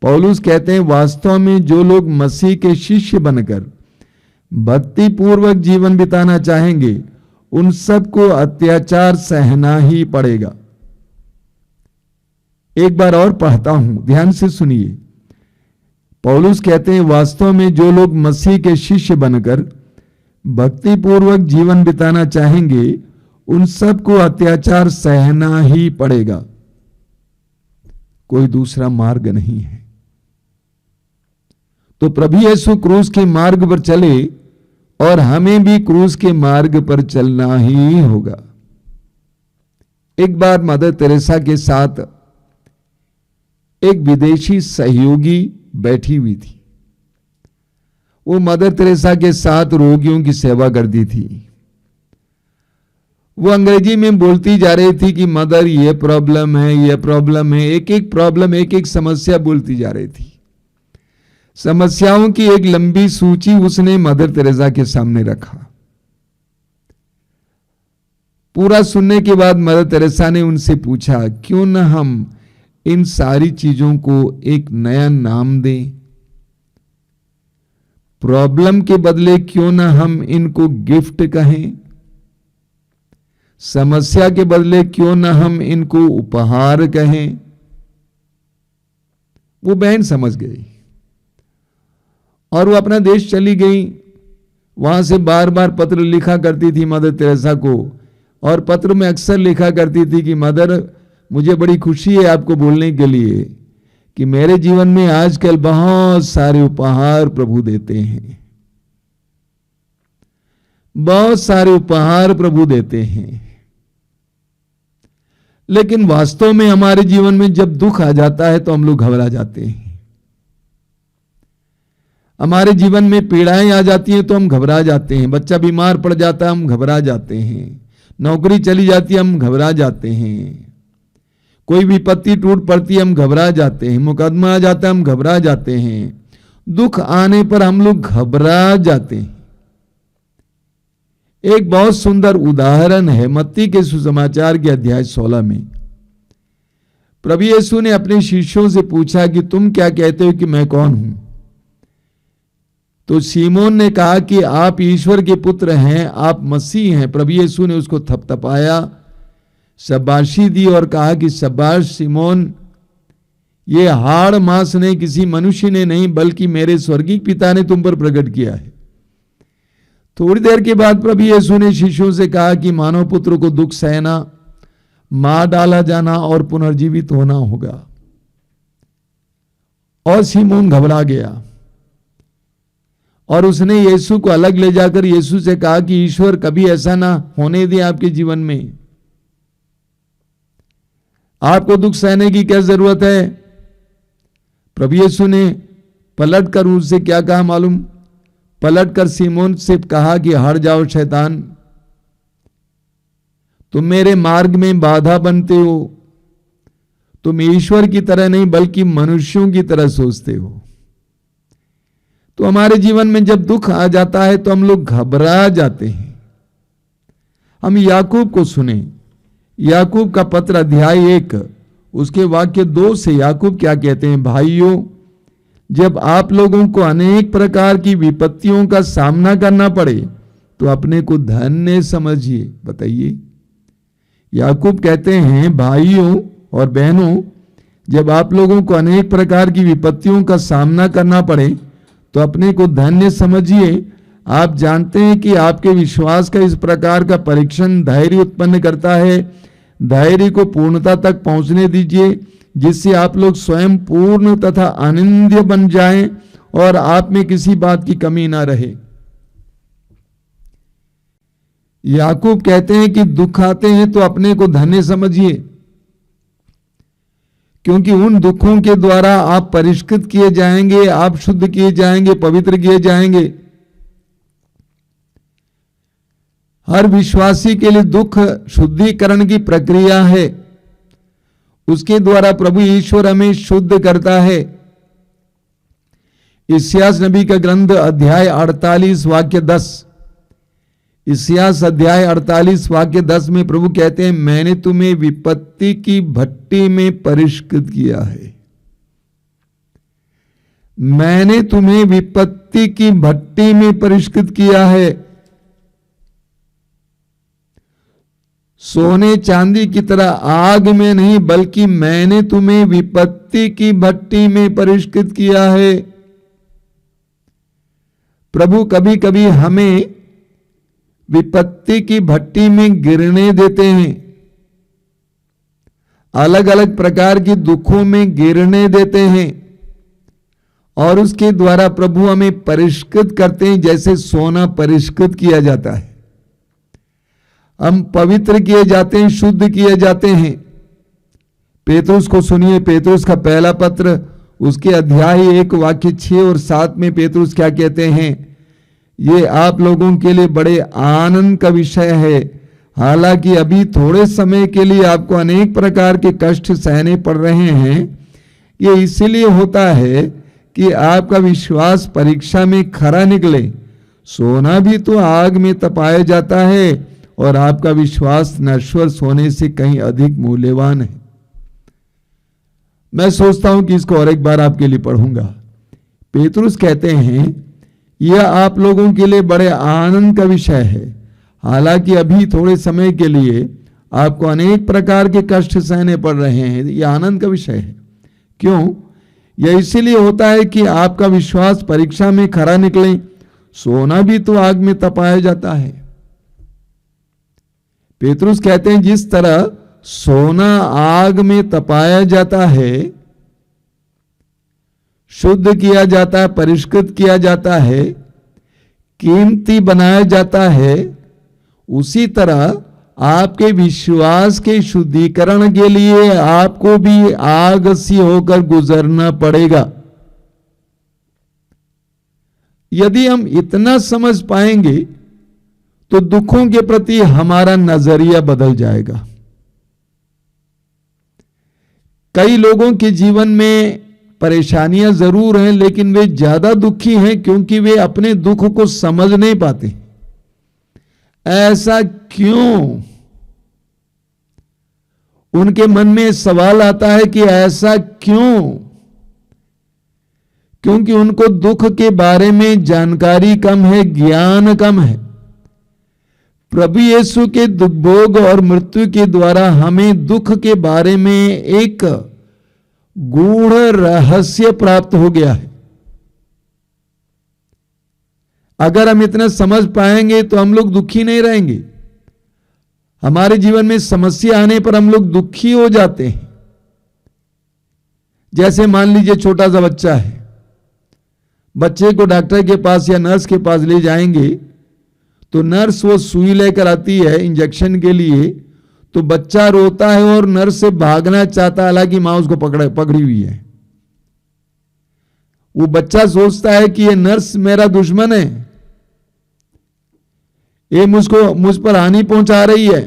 पौलुस कहते हैं, वास्तव में जो लोग मसीह के शिष्य बनकर भक्ति पूर्वक जीवन बिताना चाहेंगे, उन सबको अत्याचार सहना ही पड़ेगा। एक बार और पढ़ता हूं, ध्यान से सुनिए। पौलुस कहते हैं, वास्तव में जो लोग मसीह के शिष्य बनकर भक्ति पूर्वक जीवन बिताना चाहेंगे, उन सबको अत्याचार सहना ही पड़ेगा। कोई दूसरा मार्ग नहीं है। तो प्रभु यीशु क्रूस के मार्ग पर चले और हमें भी क्रूस के मार्ग पर चलना ही होगा। एक बार मदर तेरेसा के साथ एक विदेशी सहयोगी बैठी हुई थी। वो मदर तेरेसा के साथ रोगियों की सेवा करती थी। वो अंग्रेजी में बोलती जा रही थी कि मदर ये प्रॉब्लम है, ये प्रॉब्लम है, एक एक प्रॉब्लम, एक एक समस्या बोलती जा रही थी। समस्याओं की एक लंबी सूची उसने मदर तेरेसा के सामने रखा। पूरा सुनने के बाद मदर तेरेसा ने उनसे पूछा, क्यों न हम इन सारी चीजों को एक नया नाम दें? प्रॉब्लम के बदले क्यों न हम इनको गिफ्ट कहें? समस्या के बदले क्यों न हम इनको उपहार कहें? वो बहन समझ गई और वो अपना देश चली गई। वहां से बार बार पत्र लिखा करती थी मदर तेरेसा को, और पत्र में अक्सर लिखा करती थी कि मदर, मुझे बड़ी खुशी है आपको बोलने के लिए कि मेरे जीवन में आजकल बहुत सारे उपहार प्रभु देते हैं, बहुत सारे उपहार प्रभु देते हैं। लेकिन वास्तव में हमारे जीवन में जब दुख आ जाता है तो हम लोग घबरा जाते हैं। हमारे जीवन में पीड़ाएं आ जाती हैं तो हम घबरा जाते हैं। बच्चा बीमार पड़ जाता है, हम घबरा जाते हैं। नौकरी चली जाती है, हम घबरा जाते हैं। कोई विपत्ति टूट पड़ती है, हम घबरा जाते हैं। मुकदमा आ जाता है, हम घबरा जाते हैं। दुख आने पर हम लोग घबरा जाते हैं। एक बहुत सुंदर उदाहरण है मत्ती के सुसमाचार के अध्याय 16 में। प्रभु यीशु ने अपने शिष्यों से पूछा कि तुम क्या कहते हो कि मैं कौन हूं? तो सीमोन ने कहा कि आप ईश्वर के पुत्र हैं, आप मसीह हैं। प्रभु यीशु ने उसको थपथपाया, शाबाशी दी और कहा कि शाबाश सीमोन, ये हाड़ मांस ने, किसी मनुष्य ने नहीं, बल्कि मेरे स्वर्गीय पिता ने तुम पर प्रकट किया है। थोड़ी देर के बाद प्रभु यीशु ने शिष्यों से कहा कि मानव पुत्र को दुख सहना, मार डाला जाना और पुनर्जीवित होना होगा। और सीमोन घबरा गया और उसने यीशु को अलग ले जाकर यीशु से कहा कि ईश्वर कभी ऐसा ना होने दे आपके जीवन में, आपको दुख सहने की क्या जरूरत है। प्रभु यीशु ने पलटकर उससे क्या कहा मालूम? पलटकर सीमोन से कहा कि हट जाओ शैतान, तुम मेरे मार्ग में बाधा बनते हो, तुम ईश्वर की तरह नहीं बल्कि मनुष्यों की तरह सोचते हो। तो हमारे जीवन में जब दुख आ जाता है तो हम लोग घबरा जाते हैं। हम याकूब को सुने, याकूब का पत्र अध्याय 1 उसके वाक्य 2 से याकूब क्या कहते हैं? भाइयों, जब आप लोगों को अनेक प्रकार की विपत्तियों का सामना करना पड़े तो अपने को धन्य समझिए। बताइए, याकूब कहते हैं भाइयों और बहनों, जब आप लोगों को अनेक प्रकार की विपत्तियों का सामना करना पड़े तो अपने को धन्य समझिए। आप जानते हैं कि आपके विश्वास का इस प्रकार का परीक्षण धैर्य उत्पन्न करता है। धैर्य को पूर्णता तक पहुंचने दीजिए, जिससे आप लोग स्वयं पूर्ण तथा आनंद्य बन जाएं और आप में किसी बात की कमी ना रहे। याकूब कहते हैं कि दुख आते हैं तो अपने को धन्य समझिए, क्योंकि उन दुखों के द्वारा आप परिष्कृत किए जाएंगे, आप शुद्ध किए जाएंगे, पवित्र किए जाएंगे। हर विश्वासी के लिए दुख शुद्धिकरण की प्रक्रिया है। उसके द्वारा प्रभु ईश्वर हमें शुद्ध करता है। इस्यास नबी का ग्रंथ अध्याय 48 वाक्य 10, इस्यास अध्याय 48 वाक्य 10 में प्रभु कहते हैं, मैंने तुम्हें विपत्ति की भट्टी में परिष्कृत किया है। मैंने तुम्हें विपत्ति की भट्टी में परिष्कृत किया है। सोने चांदी की तरह आग में नहीं, बल्कि मैंने तुम्हें विपत्ति की भट्टी में परिष्कृत किया है। प्रभु कभी कभी हमें विपत्ति की भट्टी में गिरने देते हैं, अलग अलग प्रकार की दुखों में गिरने देते हैं, और उसके द्वारा प्रभु हमें परिष्कृत करते हैं, जैसे सोना परिष्कृत किया जाता है। हम पवित्र किए जाते हैं, शुद्ध किए जाते हैं। पेतरुस को सुनिए, पेतरुस का पहला पत्र उसके अध्याय 1 वाक्य 6 और 7 में पेतरुस क्या कहते हैं? ये आप लोगों के लिए बड़े आनंद का विषय है, हालांकि अभी थोड़े समय के लिए आपको अनेक प्रकार के कष्ट सहने पड़ रहे हैं। ये इसलिए होता है कि आपका विश्वास परीक्षा में खरा निकले। सोना भी तो आग में तपाया जाता है, और आपका विश्वास नश्वर सोने से कहीं अधिक मूल्यवान है। मैं सोचता हूं कि इसको और एक बार आपके लिए पढ़ूंगा। पेतरुस कहते हैं, यह आप लोगों के लिए बड़े आनंद का विषय है, हालांकि अभी थोड़े समय के लिए आपको अनेक प्रकार के कष्ट सहने पड़ रहे हैं। यह आनंद का विषय है। क्यों? यह इसीलिए होता है कि आपका विश्वास परीक्षा में खरा निकले। सोना भी तो आग में तपाया जाता है। पेतरुस कहते हैं, जिस तरह सोना आग में तपाया जाता है, शुद्ध किया जाता है, परिष्कृत किया जाता है, कीमती बनाया जाता है, उसी तरह आपके विश्वास के शुद्धिकरण के लिए आपको भी आग सी होकर गुजरना पड़ेगा। यदि हम इतना समझ पाएंगे तो दुखों के प्रति हमारा नजरिया बदल जाएगा। कई लोगों के जीवन में परेशानियां जरूर हैं, लेकिन वे ज्यादा दुखी हैं क्योंकि वे अपने दुख को समझ नहीं पाते। ऐसा क्यों? उनके मन में सवाल आता है कि ऐसा क्यों? क्योंकि उनको दुख के बारे में जानकारी कम है, ज्ञान कम है। प्रभु यीशु के दुख भोग और मृत्यु के द्वारा हमें दुख के बारे में एक गूढ़ रहस्य प्राप्त हो गया है। अगर हम इतना समझ पाएंगे तो हम लोग दुखी नहीं रहेंगे। हमारे जीवन में समस्या आने पर हम लोग दुखी हो जाते हैं। जैसे मान लीजिए छोटा सा बच्चा है, बच्चे को डॉक्टर के पास या नर्स के पास ले जाएंगे तो नर्स वो सुई लेकर आती है इंजेक्शन के लिए, तो बच्चा रोता है और नर्स से भागना चाहता है, हालांकि मां उसको पकड़ी हुई है। वो बच्चा सोचता है कि ये नर्स मेरा दुश्मन है, ये मुझ पर हानि पहुंचा रही है,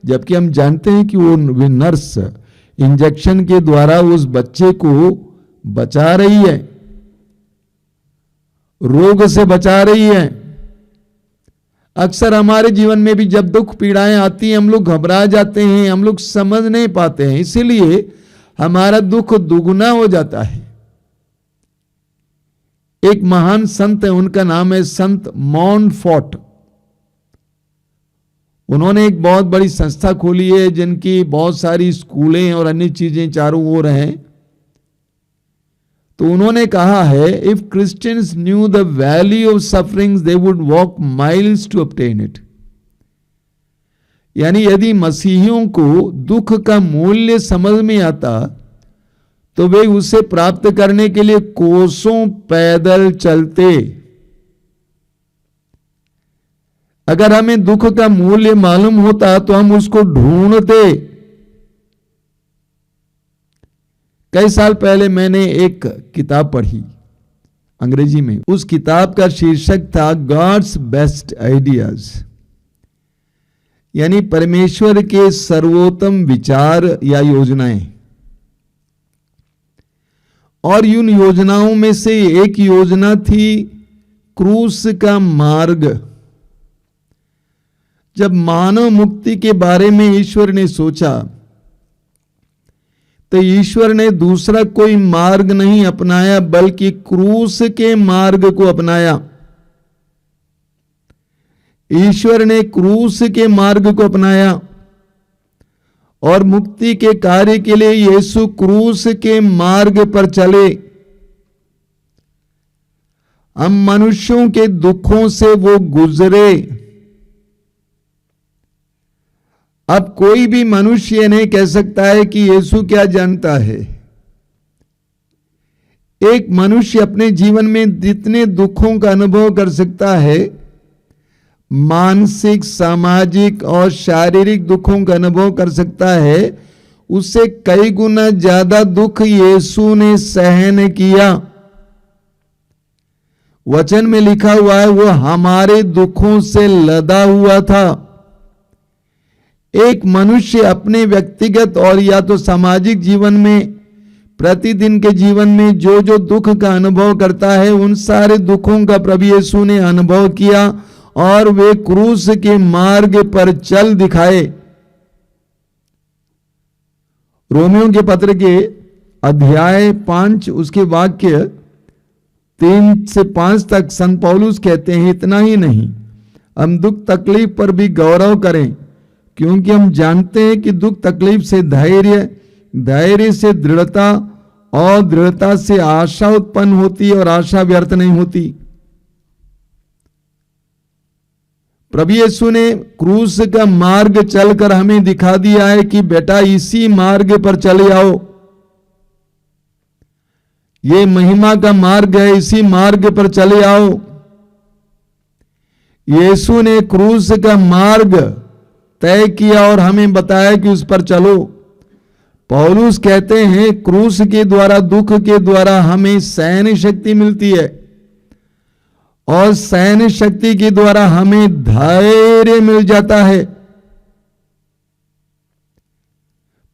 जबकि हम जानते हैं कि वो नर्स इंजेक्शन के द्वारा उस बच्चे को बचा रही है, रोग से बचा रही है। अक्सर हमारे जीवन में भी जब दुख पीड़ाएं आती हैं हम लोग घबरा जाते हैं, हम लोग समझ नहीं पाते हैं, इसीलिए हमारा दुख दुगुना हो जाता है। एक महान संत है, उनका नाम है संत मॉनफोर्ट। उन्होंने एक बहुत बड़ी संस्था खोली है जिनकी बहुत सारी स्कूलें और अन्य चीजें चारों ओर हैं। तो उन्होंने कहा है, if Christians knew the value of sufferings they would walk miles to obtain it. यानी यदि मसीहियों को दुख का मूल्य समझ में आता तो वे उसे प्राप्त करने के लिए कोसों पैदल चलते। अगर हमें दुख का मूल्य मालूम होता तो हम उसको ढूंढते। कई साल पहले मैंने एक किताब पढ़ी अंग्रेजी में। उस किताब का शीर्षक था गॉड्स बेस्ट आइडियाज, यानी परमेश्वर के सर्वोत्तम विचार या योजनाएं। और उन योजनाओं में से एक योजना थी क्रूस का मार्ग। जब मानव मुक्ति के बारे में ईश्वर ने सोचा तो ईश्वर ने दूसरा कोई मार्ग नहीं अपनाया बल्कि क्रूस के मार्ग को अपनाया। ईश्वर ने क्रूस के मार्ग को अपनाया और मुक्ति के कार्य के लिए यीशु क्रूस के मार्ग पर चले। हम मनुष्यों के दुखों से वो गुजरे। अब कोई भी मनुष्य नहीं कह सकता है कि यीशु क्या जानता है। एक मनुष्य अपने जीवन में जितने दुखों का अनुभव कर सकता है, मानसिक, सामाजिक और शारीरिक दुखों का अनुभव कर सकता है, उससे कई गुना ज्यादा दुख यीशु ने सहन किया। वचन में लिखा हुआ है, वो हमारे दुखों से लदा हुआ था। एक मनुष्य अपने व्यक्तिगत और या तो सामाजिक जीवन में, प्रतिदिन के जीवन में जो जो दुख का अनुभव करता है, उन सारे दुखों का प्रभु यीशु ने अनुभव किया और वे क्रूस के मार्ग पर चल दिखाए। रोमियो के पत्र के अध्याय 5 उसके वाक्य 3 से 5 तक संत पौलुस कहते हैं, इतना ही नहीं, हम दुख तकलीफ पर भी गौरव करें, क्योंकि हम जानते हैं कि दुख तकलीफ से धैर्य, धैर्य से दृढ़ता और दृढ़ता से आशा उत्पन्न होती और आशा व्यर्थ नहीं होती। प्रभु यीशु ने क्रूस का मार्ग चलकर हमें दिखा दिया है कि बेटा इसी मार्ग पर चले आओ। ये महिमा का मार्ग है, इसी मार्ग पर चले आओ। यीशु ने क्रूस का मार्ग तय किया और हमें बताया कि उस पर चलो। पौलुस कहते हैं क्रूस के द्वारा, दुख के द्वारा हमें सहन शक्ति मिलती है और सहन शक्ति के द्वारा हमें धैर्य मिल जाता है।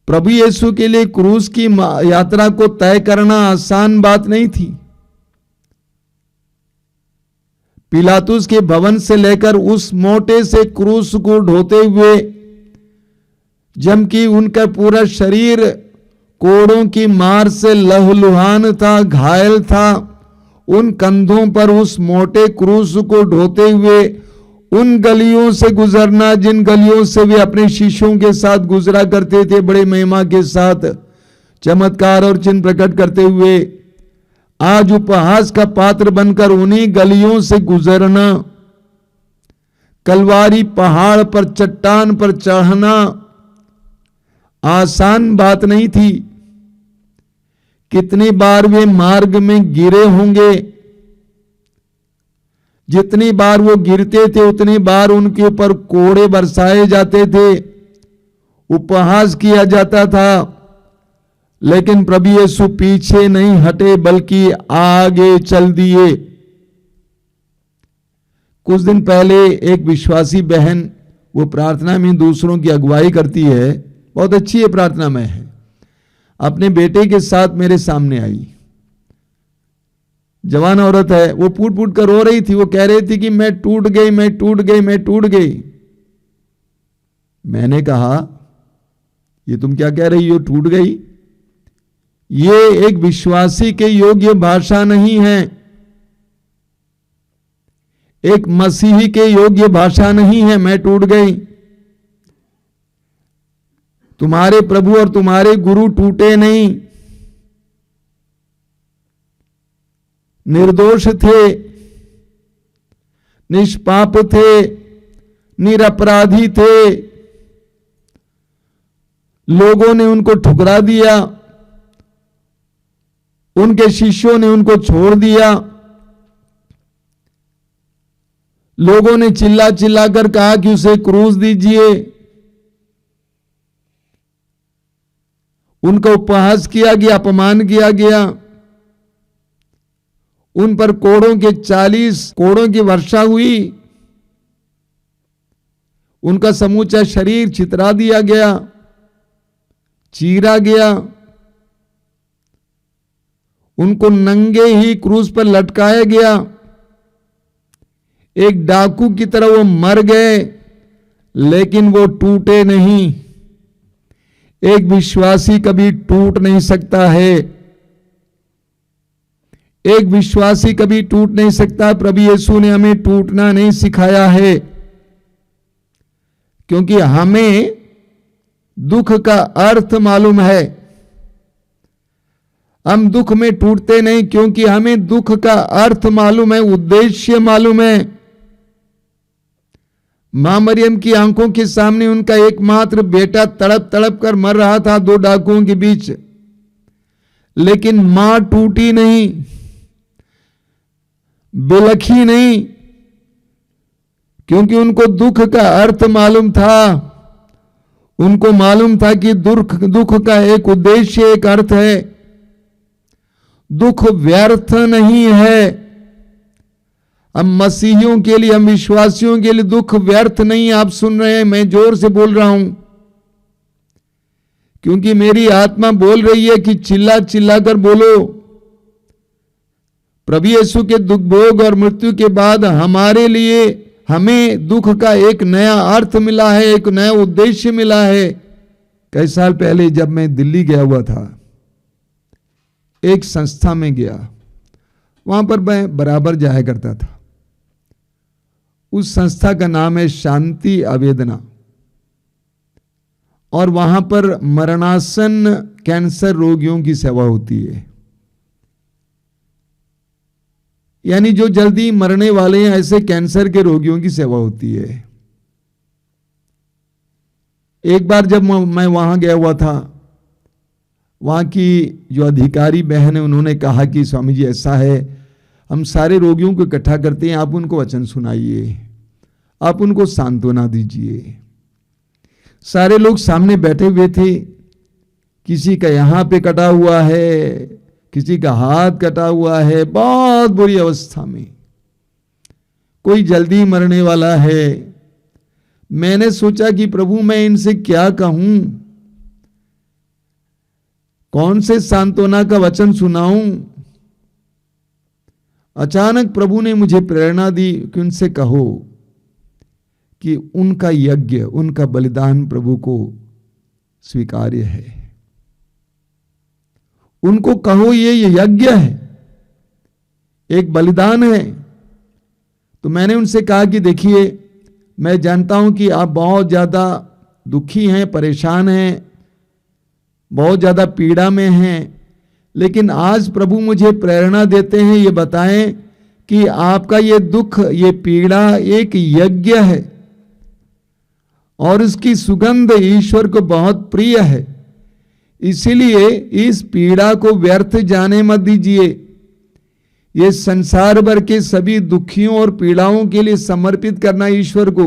प्रभु यीशु के लिए क्रूस की यात्रा को तय करना आसान बात नहीं थी। पिलातुस के भवन से लेकर उस मोटे से क्रूस को ढोते हुए, जबकि उनका पूरा शरीर कोड़ों की मार से लहूलुहान था, घायल था, उन कंधों पर उस मोटे क्रूस को ढोते हुए उन गलियों से गुजरना जिन गलियों से वे अपने शिष्यों के साथ गुजरा करते थे बड़े महिमा के साथ, चमत्कार और चिन्ह प्रकट करते हुए आज उपहास का पात्र बनकर उन्हीं गलियों से गुजरना, कलवारी पहाड़ पर चट्टान पर चढ़ना आसान बात नहीं थी। कितनी बार वे मार्ग में गिरे होंगे, जितनी बार वो गिरते थे उतनी बार उनके ऊपर कोड़े बरसाए जाते थे, उपहास किया जाता था, लेकिन प्रभु यीशु पीछे नहीं हटे बल्कि आगे चल दिए। कुछ दिन पहले एक विश्वासी बहन, वो प्रार्थना में दूसरों की अगुवाई करती है, बहुत अच्छी है प्रार्थना में है, अपने बेटे के साथ मेरे सामने आई। जवान औरत है, वो फूट फूट कर रो रही थी। वो कह रही थी कि मैं टूट गई, मैं टूट गई, मैं टूट गई। मैंने कहा ये तुम क्या कह रही हो, टूट गई? ये एक विश्वासी के योग्य भाषा नहीं है, एक मसीही के योग्य भाषा नहीं है। मैं टूट गई। तुम्हारे प्रभु और तुम्हारे गुरु टूटे नहीं, निर्दोष थे, निष्पाप थे, निरपराधी थे। लोगों ने उनको ठुकरा दिया, उनके शिष्यों ने उनको छोड़ दिया। लोगों ने चिल्ला चिल्ला कर कहा कि उसे क्रूस दीजिए। उनका उपहास किया गया, अपमान किया गया, उन पर कोड़ों के 40 कोड़ों की वर्षा हुई, उनका समूचा शरीर छितरा दिया गया, चीरा गया, उनको नंगे ही क्रूस पर लटकाया गया। एक डाकू की तरह वो मर गए, लेकिन वो टूटे नहीं। एक विश्वासी कभी टूट नहीं सकता है, एक विश्वासी कभी टूट नहीं सकता। प्रभु यीशु ने हमें टूटना नहीं सिखाया है, क्योंकि हमें दुख का अर्थ मालूम है। हम दुख में टूटते नहीं, क्योंकि हमें दुख का अर्थ मालूम है, उद्देश्य मालूम है। मां मरियम की आंखों के सामने उनका एकमात्र बेटा तड़प तड़प कर मर रहा था 2 डाकुओं के बीच, लेकिन मां टूटी नहीं, बिलखी नहीं, क्योंकि उनको दुख का अर्थ मालूम था। उनको मालूम था कि दुख का एक उद्देश्य, एक अर्थ है। दुख व्यर्थ नहीं है। हम मसीहियों के लिए, हम विश्वासियों के लिए दुख व्यर्थ नहीं। आप सुन रहे हैं, मैं जोर से बोल रहा हूं, क्योंकि मेरी आत्मा बोल रही है कि चिल्ला चिल्ला कर बोलो। प्रभु यीशु के दुख भोग और मृत्यु के बाद हमारे लिए, हमें दुख का एक नया अर्थ मिला है, एक नया उद्देश्य मिला है। कई साल पहले जब मैं दिल्ली गया हुआ था, एक संस्था में गया, वहां पर मैं बराबर जाया करता था। उस संस्था का नाम है शांति आवेदना, और वहां पर मरणासन कैंसर रोगियों की सेवा होती है। यानी जो जल्दी मरने वाले हैं, ऐसे कैंसर के रोगियों की सेवा होती है। एक बार जब मैं वहां गया हुआ था, वहां की जो अधिकारी बहन है, उन्होंने कहा कि स्वामी जी ऐसा है, हम सारे रोगियों को इकट्ठा करते हैं, आप उनको वचन सुनाइए, आप उनको सांत्वना दीजिए। सारे लोग सामने बैठे हुए थे। किसी का यहां पे कटा हुआ है, किसी का हाथ कटा हुआ है, बहुत बुरी अवस्था में, कोई जल्दी मरने वाला है। मैंने सोचा कि प्रभु मैं इनसे क्या कहूं, कौन से सांत्वना का वचन सुनाऊं। अचानक प्रभु ने मुझे प्रेरणा दी कि उनसे कहो कि उनका यज्ञ, उनका बलिदान प्रभु को स्वीकार्य है। उनको कहो ये यज्ञ है, एक बलिदान है। तो मैंने उनसे कहा कि देखिए, मैं जानता हूं कि आप बहुत ज्यादा दुखी हैं, परेशान हैं, बहुत ज़्यादा पीड़ा में हैं, लेकिन आज प्रभु मुझे प्रेरणा देते हैं, ये बताएं कि आपका ये दुख, ये पीड़ा एक यज्ञ है और इसकी सुगंध ईश्वर को बहुत प्रिय है। इसीलिए इस पीड़ा को व्यर्थ जाने मत दीजिए। ये संसार भर के सभी दुखियों और पीड़ाओं के लिए समर्पित करना ईश्वर को,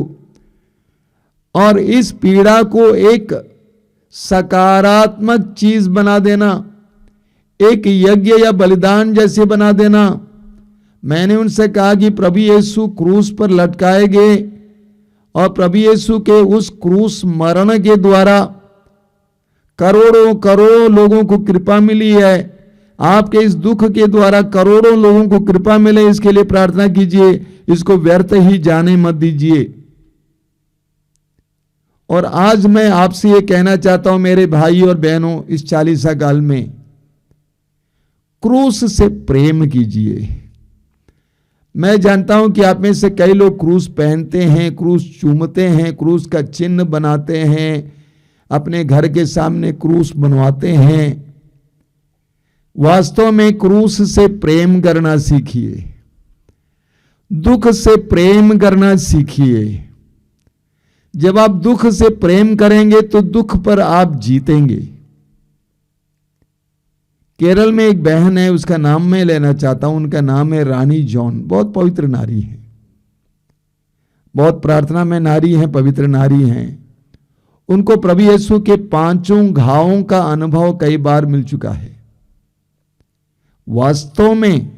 और इस पीड़ा को एक सकारात्मक चीज बना देना, एक यज्ञ या बलिदान जैसे बना देना। मैंने उनसे कहा कि प्रभु यीशु क्रूस पर लटकाए गए और प्रभु यीशु के उस क्रूस मरण के द्वारा करोड़ों करोड़ों लोगों को कृपा मिली है। आपके इस दुख के द्वारा करोड़ों लोगों को कृपा मिले, इसके लिए प्रार्थना कीजिए। इसको व्यर्थ ही जाने मत दीजिए। और आज मैं आपसे ये कहना चाहता हूं मेरे भाई और बहनों, इस 40 काल में क्रूस से प्रेम कीजिए। मैं जानता हूं कि आप में से कई लोग क्रूस पहनते हैं, क्रूस चूमते हैं, क्रूस का चिन्ह बनाते हैं, अपने घर के सामने क्रूस बनवाते हैं। वास्तव में क्रूस से प्रेम करना सीखिए, दुख से प्रेम करना सीखिए। जब आप दुख से प्रेम करेंगे तो दुख पर आप जीतेंगे। केरल में एक बहन है, उसका नाम मैं लेना चाहता हूं। उनका नाम है रानी जॉन। बहुत पवित्र नारी है, बहुत प्रार्थना में नारी है, पवित्र नारी हैं। उनको प्रभु यीशु के 5 घावों का अनुभव कई बार मिल चुका है। वास्तव में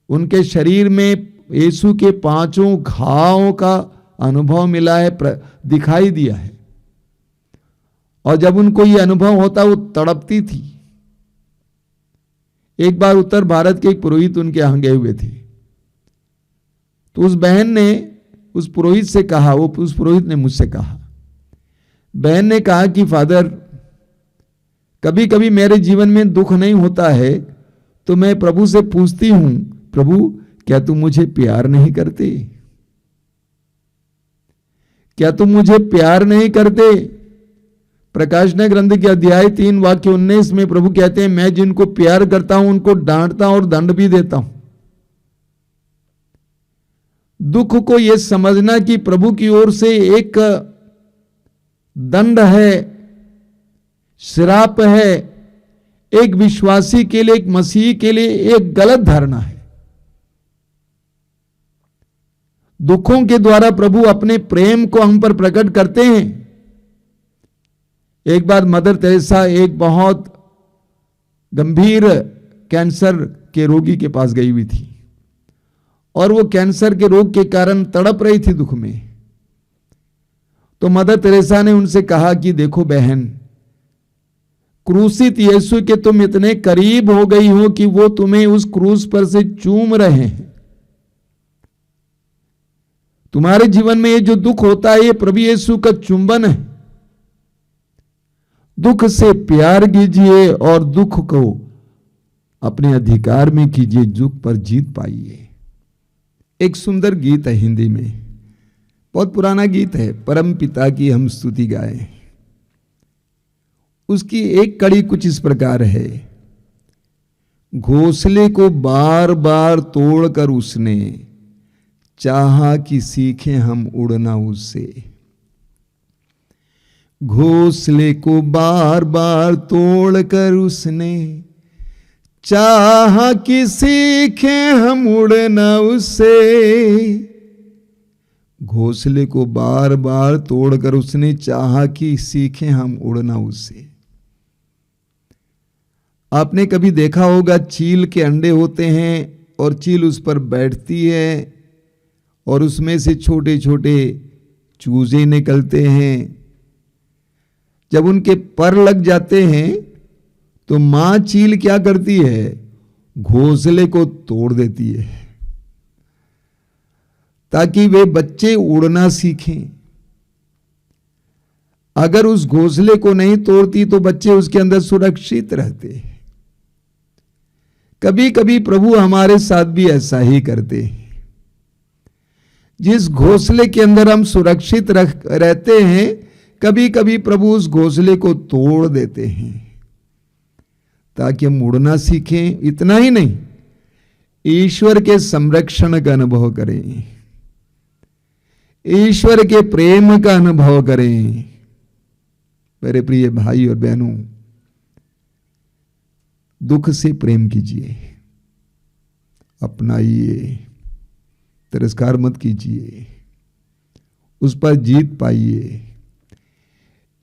उनके शरीर में यीशु के 5 घावों का अनुभव मिला है, दिखाई दिया है। और जब उनको ये अनुभव होता वो तड़पती थी। एक बार उत्तर भारत के एक पुरोहित उनके यहां गए हुए थे, तो उस बहन ने उस पुरोहित से कहा, उस पुरोहित ने मुझसे कहा, बहन ने कहा कि फादर, कभी कभी मेरे जीवन में दुख नहीं होता है तो मैं प्रभु से पूछती हूं, प्रभु क्या तुम मुझे प्यार नहीं करते? क्या तुम मुझे प्यार नहीं करते? प्रकाशना ग्रंथ के अध्याय 3 वाक्य 19 में प्रभु कहते हैं, मैं जिनको प्यार करता हूं उनको डांटता हूं और दंड भी देता हूं। दुख को यह समझना कि प्रभु की ओर से एक दंड है, श्राप है, एक विश्वासी के लिए, एक मसीही के लिए एक गलत धारणा है। दुखों के द्वारा प्रभु अपने प्रेम को हम पर प्रकट करते हैं। एक बार मदर तेरेसा एक बहुत गंभीर कैंसर के रोगी के पास गई हुई थी और वो कैंसर के रोग के कारण तड़प रही थी दुख में। तो मदर तेरेसा ने उनसे कहा कि देखो बहन, क्रूसित यीशु के तुम इतने करीब हो गई हो कि वो तुम्हें उस क्रूस पर से चूम रहे हैं। तुम्हारे जीवन में ये जो दुख होता है ये प्रभु यीशु का चुंबन है। दुख से प्यार कीजिए और दुख को अपने अधिकार में कीजिए, दुख पर जीत पाइए। एक सुंदर गीत है हिंदी में, बहुत पुराना गीत है, परम पिता की हम स्तुति गाएं। उसकी एक कड़ी कुछ इस प्रकार है, घोंसले को बार बार तोड़कर उसने चाहा कि सीखें हम उड़ना उससे। घोंसले को बार बार तोड़कर उसने चाहा कि सीखें हम उड़ना उससे। घोंसले को बार बार तोड़कर उसने चाहा कि सीखें हम उड़ना उससे। आपने कभी देखा होगा, चील के अंडे होते हैं और चील उस पर बैठती है और उसमें से छोटे छोटे चूजे निकलते हैं। जब उनके पर लग जाते हैं तो मां चील क्या करती है, घोंसले को तोड़ देती है ताकि वे बच्चे उड़ना सीखें। अगर उस घोंसले को नहीं तोड़ती तो बच्चे उसके अंदर सुरक्षित रहते हैं। कभी कभी प्रभु हमारे साथ भी ऐसा ही करते हैं। जिस घोंसले के अंदर हम सुरक्षित रहते हैं, कभी कभी प्रभु उस घोंसले को तोड़ देते हैं ताकि हम उड़ना सीखें। इतना ही नहीं, ईश्वर के संरक्षण का अनुभव करें, ईश्वर के प्रेम का अनुभव करें। मेरे प्रिय भाई और बहनों, दुख से प्रेम कीजिए, अपनाइए, तिरस्कार मत कीजिए, उस पर जीत पाइए।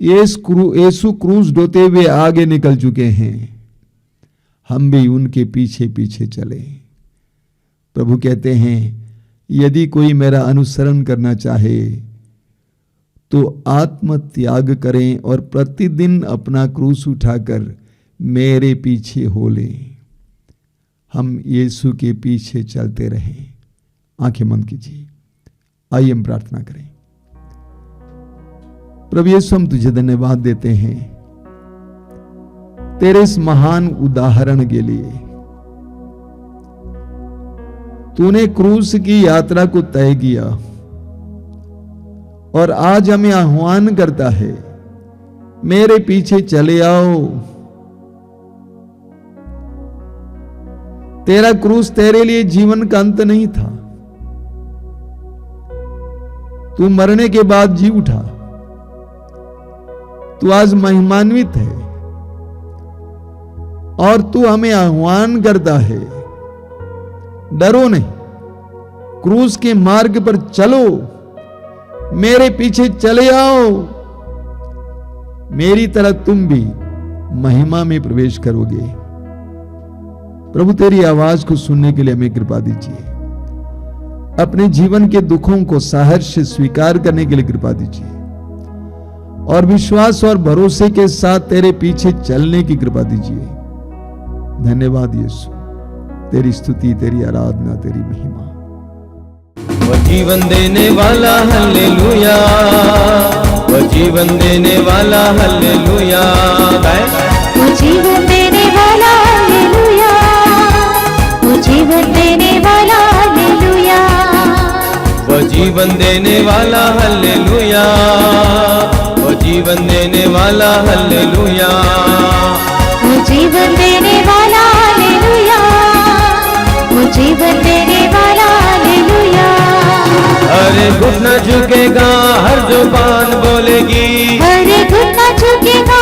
यीशु क्रूस ढोते हुए आगे निकल चुके हैं, हम भी उनके पीछे पीछे चले। प्रभु कहते हैं, यदि कोई मेरा अनुसरण करना चाहे तो आत्म त्याग करें और प्रतिदिन अपना क्रूस उठाकर मेरे पीछे हो लें। हम यीशु के पीछे चलते रहें। आंखें बंद कीजिए, आइए हम प्रार्थना करें। प्रभु यीशु, हम तुझे धन्यवाद देते हैं तेरे इस महान उदाहरण के लिए। तूने क्रूस की यात्रा को तय किया और आज हमें आह्वान करता है, मेरे पीछे चले आओ। तेरा क्रूस तेरे लिए जीवन का अंत नहीं था, तू मरने के बाद जी उठा। तू आज महिमान्वित है और तू हमें आह्वान करता है, डरो नहीं, क्रूस के मार्ग पर चलो, मेरे पीछे चले आओ। मेरी तरह तुम भी महिमा में प्रवेश करोगे। प्रभु, तेरी आवाज को सुनने के लिए हमें कृपा दीजिए। अपने जीवन के दुखों को सहर्ष से स्वीकार करने के लिए कृपा दीजिए और विश्वास और भरोसे के साथ तेरे पीछे चलने की कृपा दीजिए। धन्यवाद यीशु, तेरी स्तुति, तेरी आराधना, तेरी महिमा। वो जीवन देने वाला हालेलुया, वो जीवन देने वाला हालेलुया। वो जीवन देने वाला हालेलुया, वो जीवन देने वाला हालेलुया, वो जीवन देने वाला हालेलुया, वो जीवन देने वाला हालेलुया, वो जीवन देने वाला हालेलुया, वो जीवन देने वाला हालेलुया। अरे घुटना झुकेगा, हर जुबान बोलेगी, अरे घुटना झुकेगा,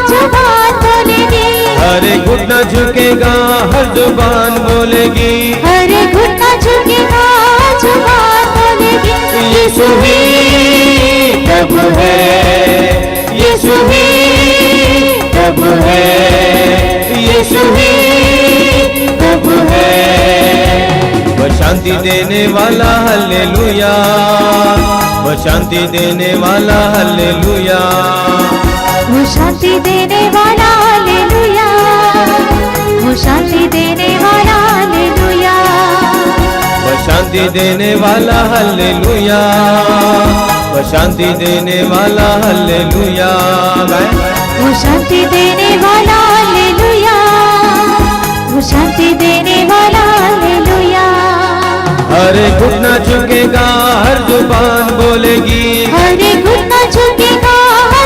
जुबान बोलेगी, अरे घुटना झुकेगा, हर जुबान बोलेगी, अरे घुटना झुकेगा, जुबान बोलेगी। यीशु ही प्रभु है, यीशु ही प्रभु है, यीशु ही प्रभु है। वो शांति देने वाला हालेलुया, वो शांति देने वाला हालेलुया, वो शांति देने वाला हालेलुया, वो शांति देने वाला हालेलुया, वो शांति देने वाला हालेलुया, वो शांति देने वाला हालेलुया। वो शांति देने वाला हालेलुया, वो शांति देने वाला हालेलुया। अरे घुटना झुकेगा, हर जुबान बोलेगी, अरे घुटना झुकेगा,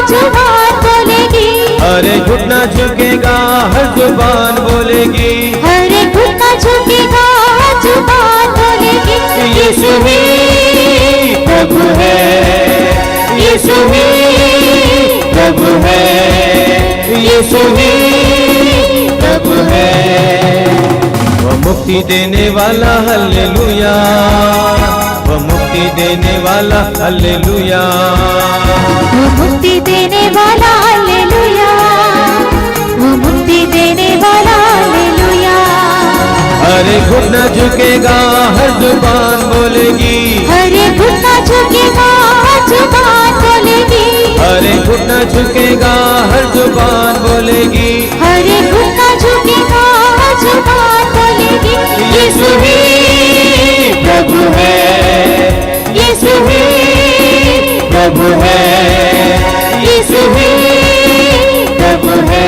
जुबान बोलेगी, अरे घुटना झुकेगा, हर जुबान बोलेगी, अरे घुटना झुकेगा, जुबान बोलेगी। यीशु ही प्रभु है, यीशु ही प्रभु है, यीशु ही प्रभु है। वो मुक्ति देने वाला हालेलुया, वो मुक्ति देने वाला हालेलुया, वो मुक्ति देने वाला हालेलुया, वो मुक्ति देने वाला हालेलुया। अरे घुटना झुकेगा, हर जुबान बोलेगी, अरे घुटना झुकेगा, जुबान बोलेगी, अरे घुटना झुकेगा, हर जुबान बोलेगी, अरे घुटना झुकेगा, जुबान बोलेगी। यीशु ही प्रभु है, यीशु ही प्रभु है, यीशु ही प्रभु है।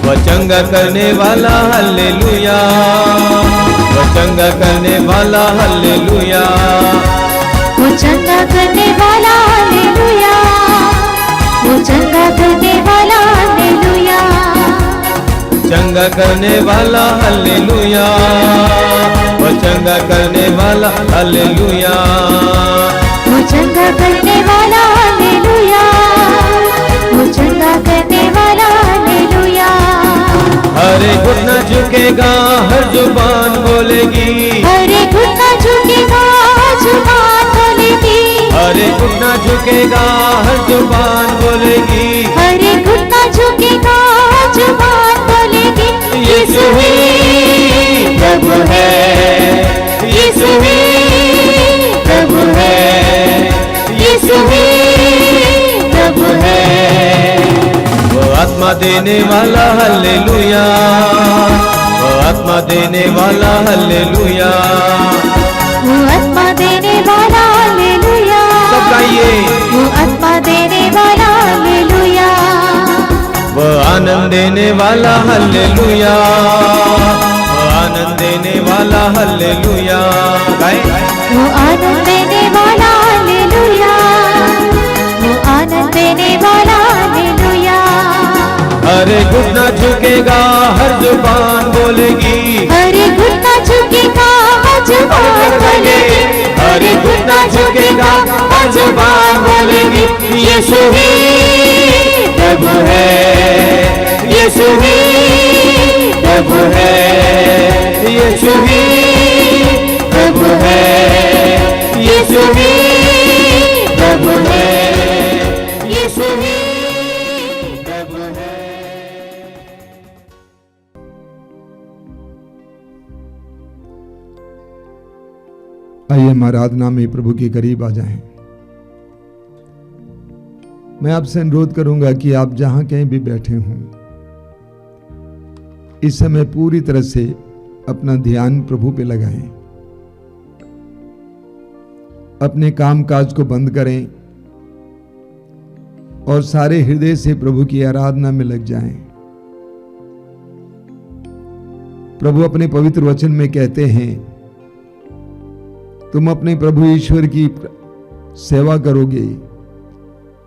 वो चंगा करने वाला हालेलुया, वो चंगा करने वाला हालेलुया, वो चंगा करने वाला हालेलुया, वो चंगा करने वाला हालेलुया, चंगा करने वाला हालेलुया, वो चंगा करने वाला हालेलुया, वो चंगा करने वाला हालेलुया, वो चंगा करने वाला हालेलुया। हर एक घुटना झुकेगा, हर जुबान बोलेगी, हर एक घुटना झुकेगा, जुबान बोलेगी, हर एक घुटना झुकेगा, हर जुबान बोलेगी, हर एक घुटना झुकेगा, जुबान बोलेगी, यीशु ही प्रभु है, यीशु ही प्रभु है, यीशु ही प्रभु है। वो आत्मा देने वाला हालेलुया, वो आत्मा देने वाला हालेलुया, वो आत्मा देने वाला हालेलुया, सब गाइए। वो आत्मा देने वाला हालेलुया, वो आनंद देने वाला हालेलुया, वो आनंद देने वाला हालेलुया, गाए। वो आनंद देने वाला हालेलुया, वो आनंद देने वाला हालेलुया। हर एक घुटना झुकेगा, हर जुबान बोलेगी, हर एक घुटना झुकेगा, हर जुबान बोलेगी, हर एक घुटना झुकेगा, हर जुबान बोलेगी, यीशु ही प्रभु है, यीशु ही प्रभु है, यीशु ही प्रभु है, यीशु ही प्रभु है, यीशु ही प्रभु है। आइए हम आराधना में प्रभु के करीब आ जाएं। मैं आपसे अनुरोध करूंगा कि आप जहां कहीं भी बैठे हों, इस समय पूरी तरह से अपना ध्यान प्रभु पे लगाएं। अपने काम काज को बंद करें और सारे हृदय से प्रभु की आराधना में लग जाएं। प्रभु अपने पवित्र वचन में कहते हैं, तुम अपने प्रभु ईश्वर की सेवा करोगे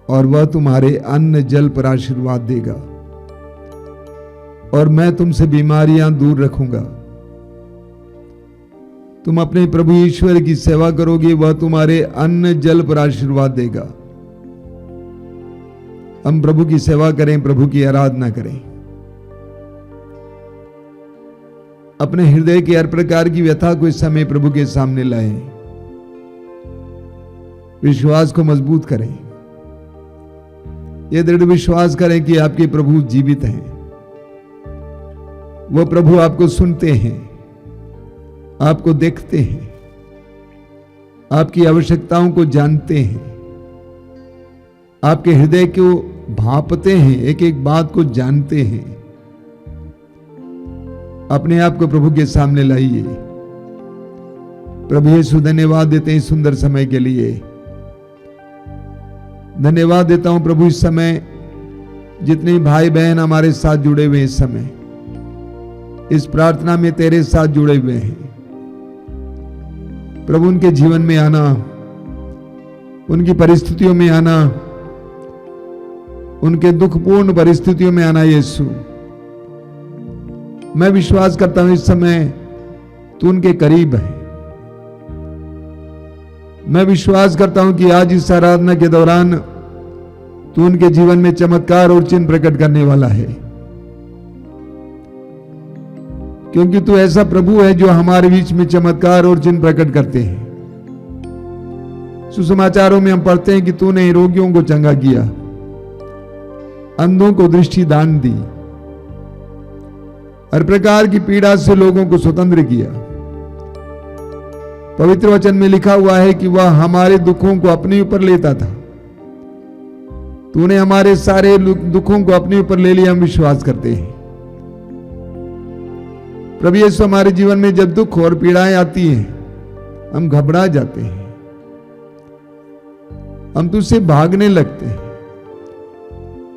और वह तुम्हारे अन्न जल पर आशीर्वाद देगा, और मैं तुमसे बीमारियां दूर रखूंगा। तुम अपने प्रभु ईश्वर की सेवा करोगे, वह तुम्हारे अन्न जल पर आशीर्वाद देगा। हम प्रभु की सेवा करें, प्रभु की आराधना करें। अपने हृदय के हर प्रकार की व्यथा को इस समय प्रभु के सामने लाएं। विश्वास को मजबूत करें। यह दृढ़ विश्वास करें कि आपके प्रभु जीवित हैं। वो प्रभु आपको सुनते हैं, आपको देखते हैं, आपकी आवश्यकताओं को जानते हैं, आपके हृदय को भांपते हैं, एक एक बात को जानते हैं। अपने आप को प्रभु के सामने लाइए। प्रभु यीशु धन्यवाद देते हैं इस सुंदर समय के लिए। धन्यवाद देता हूं प्रभु इस समय जितने भाई बहन हमारे साथ जुड़े हुए हैं, इस समय इस प्रार्थना में तेरे साथ जुड़े हुए हैं। प्रभु उनके जीवन में आना, उनकी परिस्थितियों में आना, उनके दुखपूर्ण परिस्थितियों में आना। यीशु, मैं विश्वास करता हूं इस समय तू उनके करीब है। मैं विश्वास करता हूं कि आज इस आराधना के दौरान तू उनके जीवन में चमत्कार और चिन्ह प्रकट करने वाला है, क्योंकि तू ऐसा प्रभु है जो हमारे बीच में चमत्कार और चिन्ह प्रकट करते हैं। सुसमाचारों में हम पढ़ते हैं कि तूने रोगियों को चंगा किया, अंधों को दृष्टि दान दी, हर प्रकार की पीड़ा से लोगों को स्वतंत्र किया। पवित्र वचन में लिखा हुआ है कि वह हमारे दुखों को अपने ऊपर लेता था। तूने हमारे सारे दुखों को अपने ऊपर ले लिया। हम विश्वास करते हैं प्रभु यीशु, हमारे जीवन में जब दुख और पीड़ाएं आती हैं हम घबरा जाते हैं, हम तुझसे भागने लगते हैं,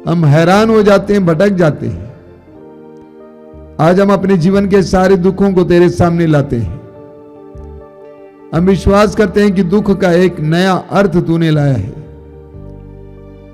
हम हैरान हो जाते हैं, भटक जाते हैं। आज हम अपने जीवन के सारे दुखों को तेरे सामने लाते हैं। हम विश्वास करते हैं कि दुख का एक नया अर्थ तूने लाया है।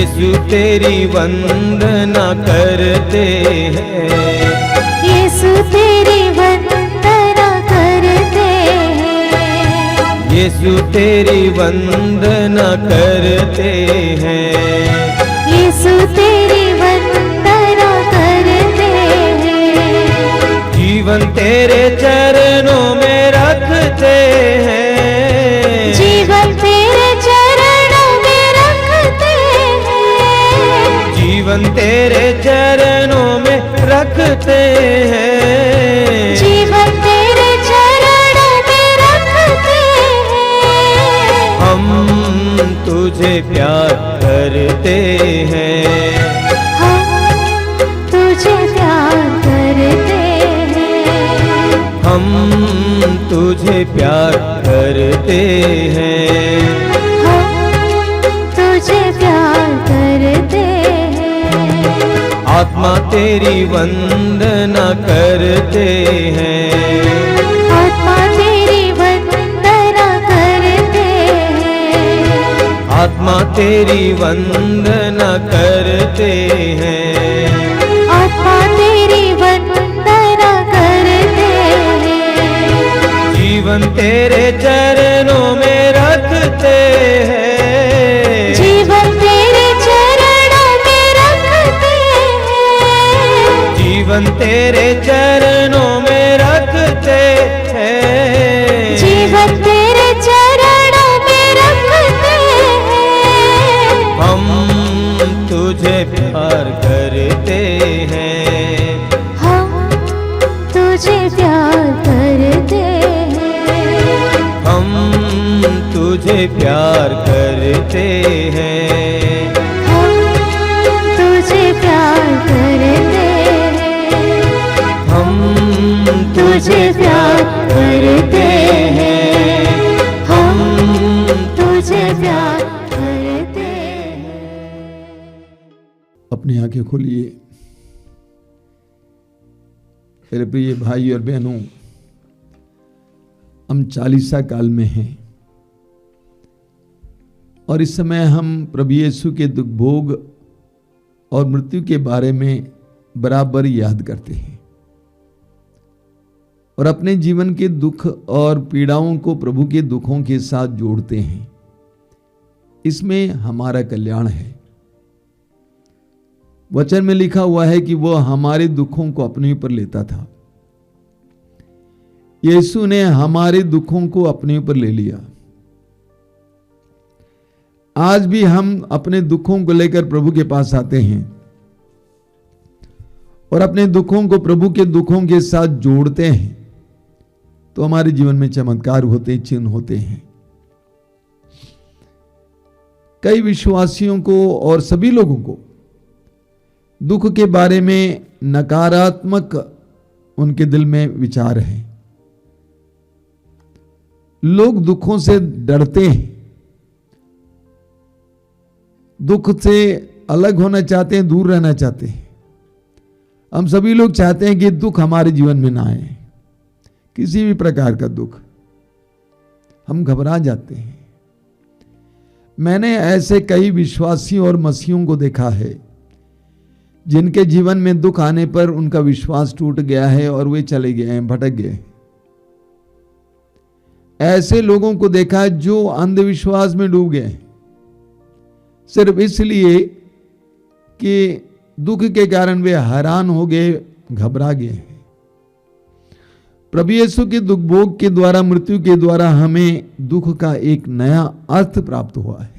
यीशु तेरी वंदना करते हैं, यीशु तेरी वंदना करते हैं, यीशु तेरी वंदना करते हैं, यीशु तेरी वंदना करते हैं, जीवन तेरे चरणों में रखते हैं, जीवन तेरे चरणों में रखते हैं, जीवन तेरे चरणों में रखते हैं, जीवन तेरे चरणों में रखते हैं, हम तुझे प्यार करते हैं, हम तुझे प्यार करते हैं, हम तुझे प्यार करते हैं, हम तुझे प्यार करते हैं, आत्मा तेरी वंदना करते हैं, आत्मा तेरी वंदना करते हैं, आत्मा तेरी वंदना करते हैं, आत्मा तेरी वंदना करते हैं, जीवन तेरे चरणों में रखते हैं, जीवन तेरे चरणों में रखते हैं, जीवन तेरे चरणों में रखते हैं, जीवन तेरे चरणों में रखते हैं, हम तुझे प्यार करते हैं, हम तुझे प्यार करते हैं, हम तुझे प्यार करते हैं, हम तुझे प्यार करते हैं, हम तुझे प्यार करते हैं, हम तुझे प्यार करते हैं। अपनी आंखें खोलिए। मेरे प्रिय भाई और बहनों, हम 40 काल में हैं और इस समय हम प्रभु यीशु के दुख भोग और मृत्यु के बारे में बराबर याद करते हैं और अपने जीवन के दुख और पीड़ाओं को प्रभु के दुखों के साथ जोड़ते हैं। इसमें हमारा कल्याण है। वचन में लिखा हुआ है कि वह हमारे दुखों को अपने ऊपर लेता था। यीशु ने हमारे दुखों को अपने ऊपर ले लिया। आज भी हम अपने दुखों को लेकर प्रभु के पास आते हैं और अपने दुखों को प्रभु के दुखों के साथ जोड़ते हैं, तो हमारे जीवन में चमत्कार होते, चिन्ह होते हैं। कई विश्वासियों को और सभी लोगों को दुख के बारे में नकारात्मक उनके दिल में विचार है। लोग दुखों से डरते हैं, दुख से अलग होना चाहते हैं, दूर रहना चाहते हैं। हम सभी लोग चाहते हैं कि दुख हमारे जीवन में ना आए, किसी भी प्रकार का दुख। हम घबरा जाते हैं। मैंने ऐसे कई विश्वासियों और मसीहों को देखा है जिनके जीवन में दुख आने पर उनका विश्वास टूट गया है और वे चले गए हैं, भटक गए। ऐसे लोगों को देखा जो अंधविश्वास में डूब गए सिर्फ इसलिए कि दुख के कारण वे हैरान हो गए, घबरा गए। प्रभु यीशु के दुख भोग के द्वारा, मृत्यु के द्वारा हमें दुख का एक नया अर्थ प्राप्त हुआ है।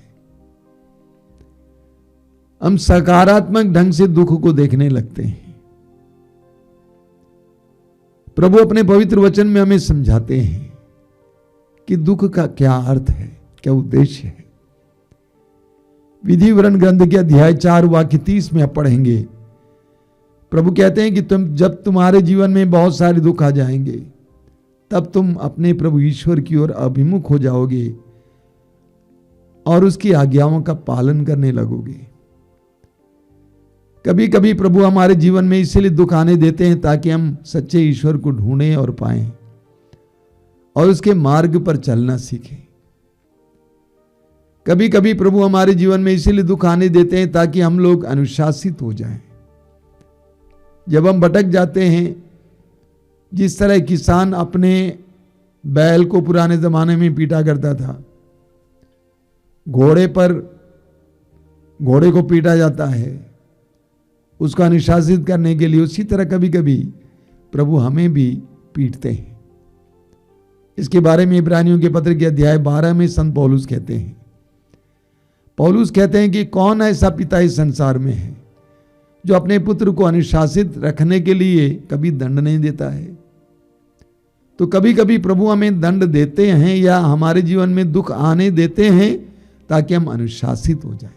हम सकारात्मक ढंग से दुख को देखने लगते हैं। प्रभु अपने पवित्र वचन में हमें समझाते हैं कि दुख का क्या अर्थ है, क्या उद्देश्य है। विधि विवरण ग्रंथ के अध्याय 4 वाक्य 30 में आप पढ़ेंगे। प्रभु कहते हैं कि जब तुम्हारे जीवन में बहुत सारे दुख आ जाएंगे, तब तुम अपने प्रभु ईश्वर की ओर अभिमुख हो जाओगे और उसकी आज्ञाओं का पालन करने लगोगे। कभी कभी प्रभु हमारे जीवन में इसलिए दुख आने देते हैं ताकि हम सच्चे ईश्वर को ढूंढें और पाएं और उसके मार्ग पर चलना सीखें। कभी कभी प्रभु हमारे जीवन में इसीलिए दुख आने देते हैं ताकि हम लोग अनुशासित हो जाएं। जब हम भटक जाते हैं, जिस तरह किसान अपने बैल को पुराने जमाने में पीटा करता था, घोड़े को पीटा जाता है उसको अनुशासित करने के लिए, उसी तरह कभी कभी प्रभु हमें भी पीटते हैं। इसके बारे में इब्रानियों के पत्र के अध्याय 12 में संत पौलुस कहते हैं। पौलुस कहते हैं कि कौन ऐसा पिता इस संसार में है जो अपने पुत्र को अनुशासित रखने के लिए कभी दंड नहीं देता है। तो कभी कभी प्रभु हमें दंड देते हैं या हमारे जीवन में दुख आने देते हैं ताकि हम अनुशासित हो जाएं।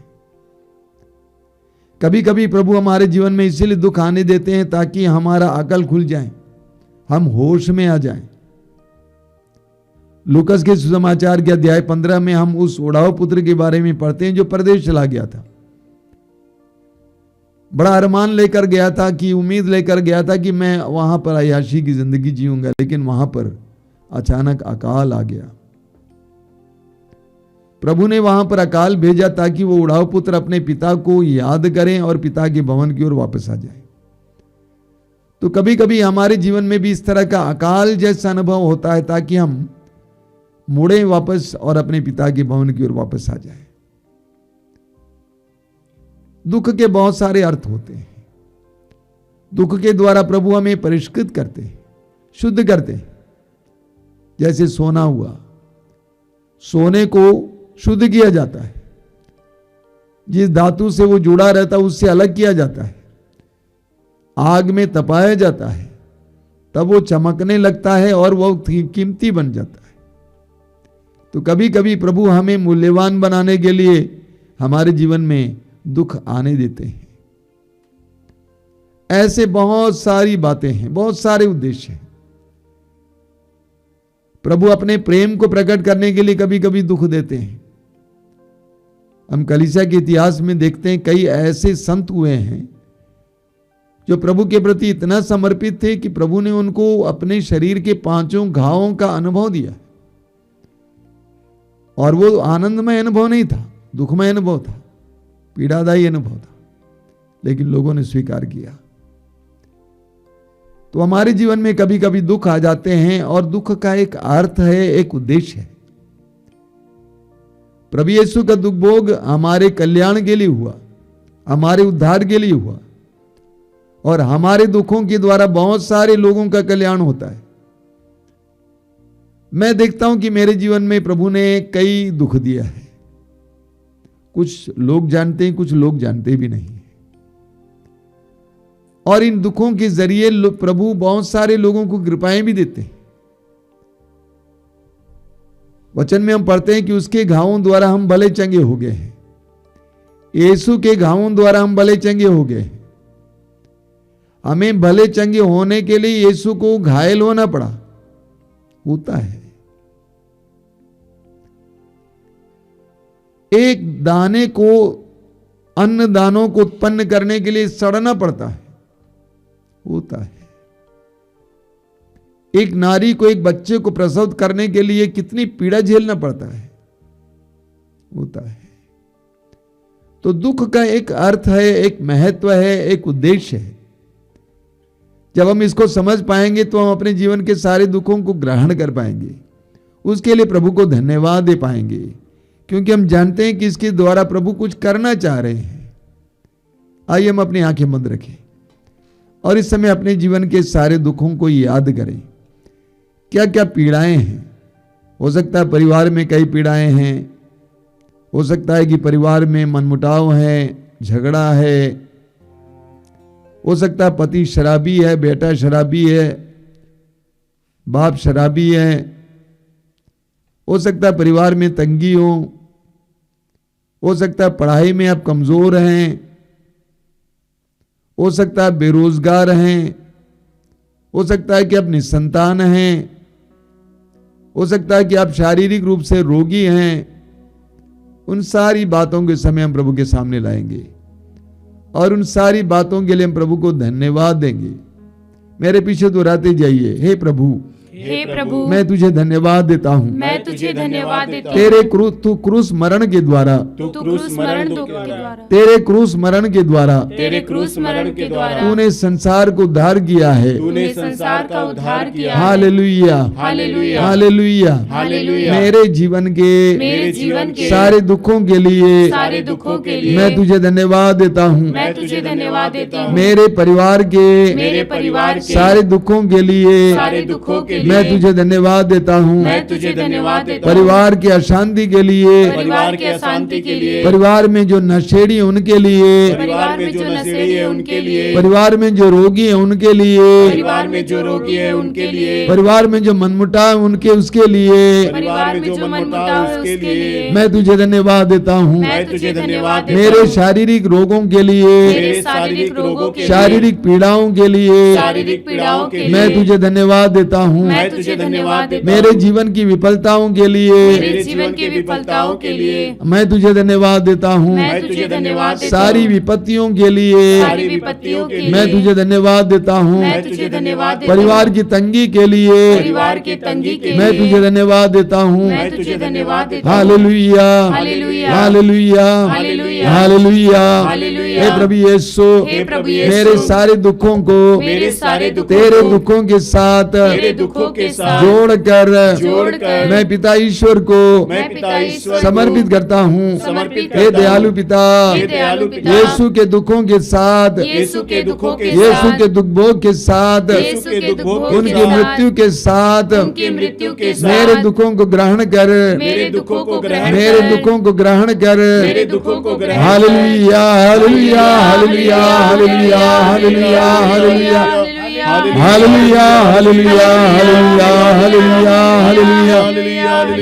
कभी कभी प्रभु हमारे जीवन में इसीलिए दुख आने देते हैं ताकि हमारा अकल खुल जाए, हम होश में आ जाएं। लूकस के सुसमाचार के अध्याय 15 में हम उस उड़ाऊ पुत्र के बारे में पढ़ते हैं जो परदेश चला गया था। बड़ा अरमान लेकर गया था, कि उम्मीद लेकर गया था कि मैं वहां पर अय्याशी की जिंदगी जीऊंगा, लेकिन वहां पर अचानक अकाल आ गया। प्रभु ने वहां पर अकाल भेजा ताकि वो उड़ाऊ पुत्र अपने पिता को याद करें और पिता के भवन की ओर वापस आ जाए। तो कभी कभी हमारे जीवन में भी इस तरह का अकाल जैसा अनुभव होता है ताकि हम मुड़े वापस और अपने पिता के भवन की ओर वापस आ जाए। दुख के बहुत सारे अर्थ होते हैं। दुख के द्वारा प्रभु हमें परिष्कृत करते हैं, शुद्ध करते हैं। जैसे सोना हुआ, सोने को शुद्ध किया जाता है, जिस धातु से वो जुड़ा रहता है उससे अलग किया जाता है, आग में तपाया जाता है, तब वो चमकने लगता है और वो कीमती बन जाता है। तो कभी कभी प्रभु हमें मूल्यवान बनाने के लिए हमारे जीवन में दुख आने देते हैं। ऐसे बहुत सारी बातें हैं, बहुत सारे उद्देश्य हैं। प्रभु अपने प्रेम को प्रकट करने के लिए कभी कभी दुख देते हैं। हम कलीसिया के इतिहास में देखते हैं कई ऐसे संत हुए हैं जो प्रभु के प्रति इतना समर्पित थे कि प्रभु ने उनको अपने शरीर के 5 घावों का अनुभव दिया, और वो आनंदमय अनुभव नहीं था, दुखमय अनुभव था, पीड़ादायी अनुभव था, लेकिन लोगों ने स्वीकार किया। तो हमारे जीवन में कभी कभी दुख आ जाते हैं और दुख का एक अर्थ है, एक उद्देश्य है। प्रभु यीशु का दुख भोग हमारे कल्याण के लिए हुआ, हमारे उद्धार के लिए हुआ, और हमारे दुखों के द्वारा बहुत सारे लोगों का कल्याण होता है। मैं देखता हूं कि मेरे जीवन में प्रभु ने कई दुख दिया है। कुछ लोग जानते हैं, कुछ लोग जानते भी नहीं। और इन दुखों के जरिए प्रभु बहुत सारे लोगों को कृपाएं भी देते हैं। वचन में हम पढ़ते हैं कि उसके घावों द्वारा हम भले चंगे हो गए हैं। यीशु के घावों द्वारा हम भले चंगे हो गए हैं। हमें भले चंगे होने के लिए यीशु को घायल होना पड़ा, होता है। एक दाने को, अन्न दानों को उत्पन्न करने के लिए सड़ना पड़ता है, होता है। एक नारी को एक बच्चे को प्रसव करने के लिए कितनी पीड़ा झेलना पड़ता है, होता है। तो दुख का एक अर्थ है, एक महत्व है, एक उद्देश्य है। जब हम इसको समझ पाएंगे तो हम अपने जीवन के सारे दुखों को ग्रहण कर पाएंगे, उसके लिए प्रभु को धन्यवाद दे पाएंगे, क्योंकि हम जानते हैं कि इसके द्वारा प्रभु कुछ करना चाह रहे हैं। आइए हम अपनी आंखें बंद रखें और इस समय अपने जीवन के सारे दुखों को याद करें। क्या क्या पीड़ाएं हैं। हो सकता है परिवार में कई पीड़ाएं हैं, हो सकता है कि परिवार में मनमुटाव है, झगड़ा है, हो सकता है पति शराबी है, बेटा शराबी है, बाप शराबी है, हो सकता है परिवार में तंगी हो सकता है पढ़ाई में आप कमजोर हैं, हो सकता है बेरोजगार हैं, हो सकता है कि आप निसंतान हैं, हो सकता है कि आप शारीरिक रूप से रोगी हैं। उन सारी बातों के समय हम प्रभु के सामने लाएंगे और उन सारी बातों के लिए हम प्रभु को धन्यवाद देंगे। मेरे पीछे दोहराते जाइए, हे प्रभु हे प्रभु मैं तुझे धन्यवाद देता हूँ। मैं तुझे धन्यवाद देता हूँ। तेरे तू क्रूस मरण के द्वारा, तू क्रूस मरण के द्वारा, तेरे क्रूस मरण के द्वारा तेरे क्रूस मरण के द्वारा तूने संसार को उद्धार किया है। तूने संसार का उद्धार किया है। हालेलुया, हालेलुया, हालेलुया। हालेलुया। मेरे जीवन के सारे दुखों के लिए सारे दुखों के लिए मैं तुझे धन्यवाद देता हूँ। मैं तुझे धन्यवाद देता हूँ। मेरे परिवार मेरे परिवार के सारे दुखों के लिए सारे दुखों के लिए मैं तुझे धन्यवाद देता हूँ। मैं तुझे धन्यवाद देता हूँ। परिवार की अशांति के लिए, परिवार के अशांति के लिए, परिवार में जो नशेड़ी है उनके लिए, परिवार में जो नशेड़ी है उनके लिए, परिवार में जो रोगी है उनके लिए, परिवार में जो रोगी है उनके लिए, परिवार में जो मनमुटाव है उनके उसके लिए परिवार में जो मनमुटाव है उसके लिए मैं तुझे धन्यवाद देता हूँ। मैं तुझे धन्यवाद देता मेरे हूँ। शारीरिक रोगों के लिए, मेरे शारीरिक रोगों के लिए, शारीरिक पीड़ाओं के लिए शारीरिक पीड़ाओं के लिए मैं तुझे धन्यवाद देता हूँ। मैं तुझे धन्यवाद देता मेरे हूँ। जीवन की विफलताओं के लिए मेरे जीवन की विफलताओं के लिए मैं तुझे धन्यवाद देता हूँ। मैं तुझे धन्यवाद देता सारी हूँ। विपत्तियों के लिए सारी विपत्तियों के लिए मैं तुझे धन्यवाद देता हूँ। मैं तुझे धन्यवाद देता हूँ। परिवार की तंगी के लिए परिवार के तंगी के मैं लिए तुझे धन्यवाद देता हूँ। मैं तुझे धन्यवाद देता हूँ। हालेलुया, hallelujah, hallelujah, hallelujah, hallelujah. Hallelujah. हे प्रभु यीशु, हे प्रभु यीशु, मेरे सारे दुखों को मेरे सारे दुखों तेरे को दुखों के साथ तेरे दुखों के साथ जोड़कर मैं पिता ईश्वर को मैं पिता ईश्वर को समर्पित करता हूँ। समर्पित हे करता दयालु हूँ। पिता, हे दयालु पिता, यीशु के दुखों के साथ, यीशु के दुखों के यीशु साथ, के दुख भोग के साथ, यीशु के दुख भोग के उनकी साथ, मृत्यु के साथ उनकी मृत्यु के साथ मेरे दुखों को ग्रहण कर, मेरे दुखों को ग्रहण मेरे कर, दुखों को ग्रहण कर। मेरे दुखों को ग्रहण कर। Hallelujah, hallelujah, hallelujah, hallelujah, hallelujah, hallelujah, hallelujah, hallelujah, hallelujah, hallelujah, हालेलुया।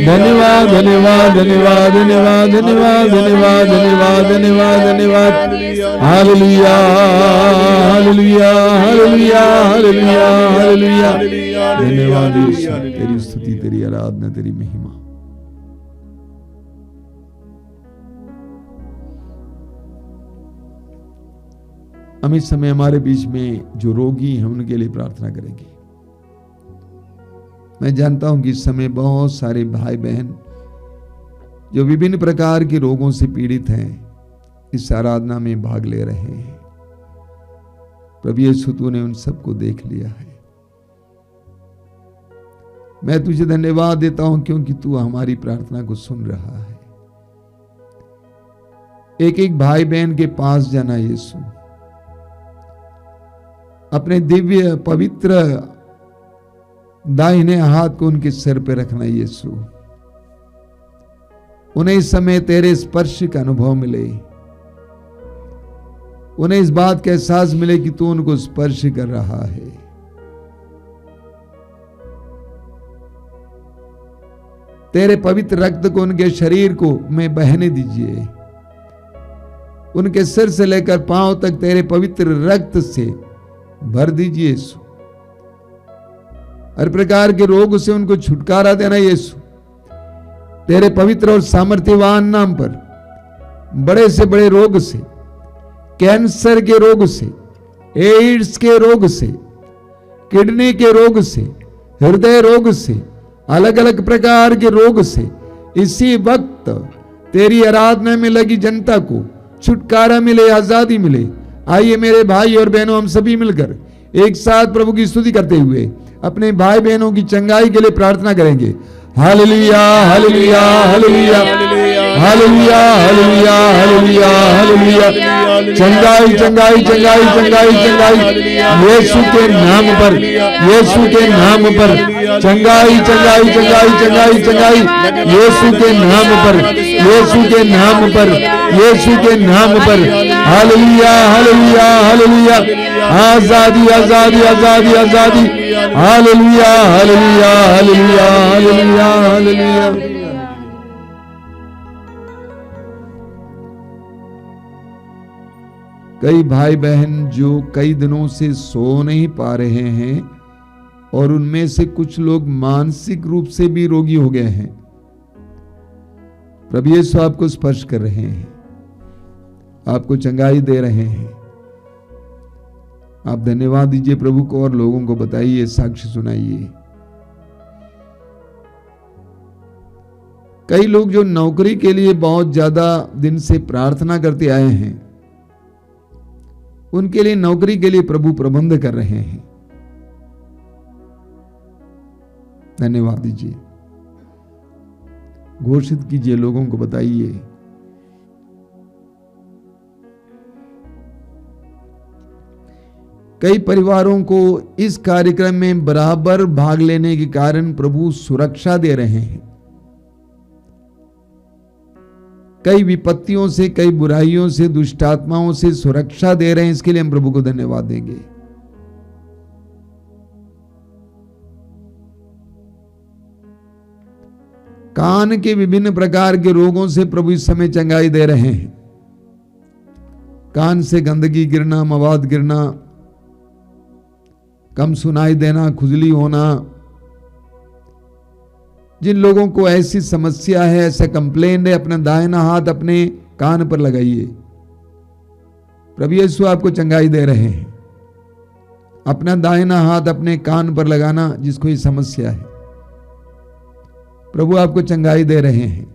धन्यवाद, धन्यवाद, धन्यवाद, धन्यवाद, धन्यवाद, धन्यवाद, धन्यवाद, धन्यवाद, धन्यवाद। हालेलुया, हालेलुया, हालेलुया, हालेलुया, हालेलुया। धन्यवाद यीशु, तेरी स्तुति, तेरी आराधना, तेरी महिमा। हम इस समय हमारे बीच में जो रोगी हैं उनके लिए प्रार्थना करेंगे। मैं जानता हूं कि इस समय बहुत सारे भाई बहन जो विभिन्न प्रकार के रोगों से पीड़ित हैं इस आराधना में भाग ले रहे हैं। प्रभु यीशु तूने उन सबको देख लिया है। मैं तुझे धन्यवाद देता हूं क्योंकि तू हमारी प्रार्थना को सुन रहा है। एक एक भाई बहन के पास जाना यीशु, अपने दिव्य पवित्र दाहिने हाथ को उनके सिर पे रखना यीशु। उन्हें इस समय तेरे स्पर्श का अनुभव मिले, उन्हें इस बात का एहसास मिले कि तू उनको स्पर्श कर रहा है। तेरे पवित्र रक्त को उनके शरीर को में बहने दीजिए। उनके सिर से लेकर पांव तक तेरे पवित्र रक्त से भर दीजिए यीशु। हर प्रकार के रोग से उनको छुटकारा देना यीशु। तेरे पवित्र और सामर्थ्यवान नाम पर बड़े से बड़े रोग से, कैंसर के रोग से, एड्स के रोग से, किडनी के रोग से, हृदय रोग से, अलग अलग प्रकार के रोग से इसी वक्त तेरी आराधना में लगी जनता को छुटकारा मिले, आजादी मिले। आइए मेरे भाई और बहनों, हम सभी मिलकर एक साथ प्रभु की स्तुति करते हुए अपने भाई बहनों की चंगाई के लिए प्रार्थना करेंगे। Hallelujah, hallelujah, hallelujah, hallelujah, hallelujah, hallelujah, hallelujah. चंगाई, चंगाई, चंगाई, चंगाई, चंगाई यीशु के नाम पर, यीशु के नाम पर चंगाई, चंगाई, चंगाई, चंगाई, चंगाई यीशु के नाम पर, यीशु के नाम पर, यीशु के नाम पर। Hallelujah, hallelujah, hallelujah. आजादी, आजादी, आजादी, आजादी। Hallelujah, hallelujah, hallelujah, hallelujah, hallelujah. कई भाई बहन जो कई दिनों से सो नहीं पा रहे हैं और उनमें से कुछ लोग मानसिक रूप से भी रोगी हो गए हैं। प्रभु यीशु आपको स्पर्श कर रहे हैं, आपको चंगाई दे रहे हैं। आप धन्यवाद दीजिए प्रभु को और लोगों को बताइए, साक्ष्य सुनाइए। कई लोग जो नौकरी के लिए बहुत ज्यादा दिन से प्रार्थना करते आए हैं, उनके लिए नौकरी के लिए प्रभु प्रबंध कर रहे हैं। धन्यवाद दीजिए, घोषित कीजिए, लोगों को बताइए। कई परिवारों को इस कार्यक्रम में बराबर भाग लेने के कारण प्रभु सुरक्षा दे रहे हैं। कई विपत्तियों से, कई बुराइयों से, दुष्टात्माओं से सुरक्षा दे रहे हैं। इसके लिए हम प्रभु को धन्यवाद देंगे। कान के विभिन्न प्रकार के रोगों से प्रभु इस समय चंगाई दे रहे हैं। कान से गंदगी गिरना, मवाद गिरना, कम सुनाई देना, खुजली होना, जिन लोगों को ऐसी समस्या है, ऐसा कंप्लेंट है, अपना दाहिना हाथ अपने कान पर लगाइए। प्रभु यीशु आपको चंगाई दे रहे हैं। अपना दाहिना हाथ अपने कान पर लगाना, जिसको ये समस्या है, प्रभु आपको चंगाई दे रहे हैं।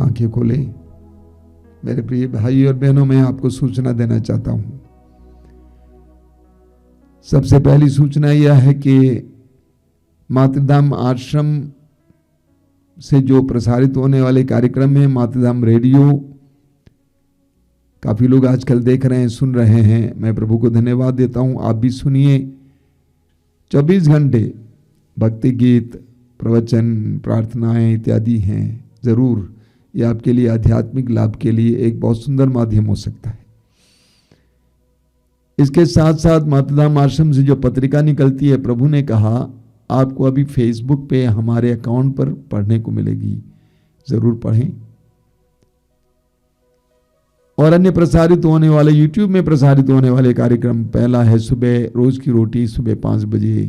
आंखें खोले। मेरे प्रिय भाई और बहनों, मैं आपको सूचना देना चाहता हूं। सबसे पहली सूचना यह है कि मातृधाम आश्रम से जो प्रसारित होने वाले कार्यक्रम है, मातृधाम रेडियो, काफी लोग आजकल देख रहे हैं, सुन रहे हैं। मैं प्रभु को धन्यवाद देता हूं। आप भी सुनिए। 24 घंटे भक्ति गीत, प्रवचन, प्रार्थनाएं इत्यादि हैं। जरूर यह आपके लिए आध्यात्मिक लाभ के लिए एक बहुत सुंदर माध्यम हो सकता है। इसके साथ साथ मातृधाम आश्रम से जो पत्रिका निकलती है, प्रभु ने कहा आपको अभी फेसबुक पे हमारे अकाउंट पर पढ़ने को मिलेगी, जरूर पढ़ें। और अन्य प्रसारित होने वाले, यूट्यूब में प्रसारित होने वाले कार्यक्रम, पहला है सुबह रोज की रोटी सुबह 5 बजे,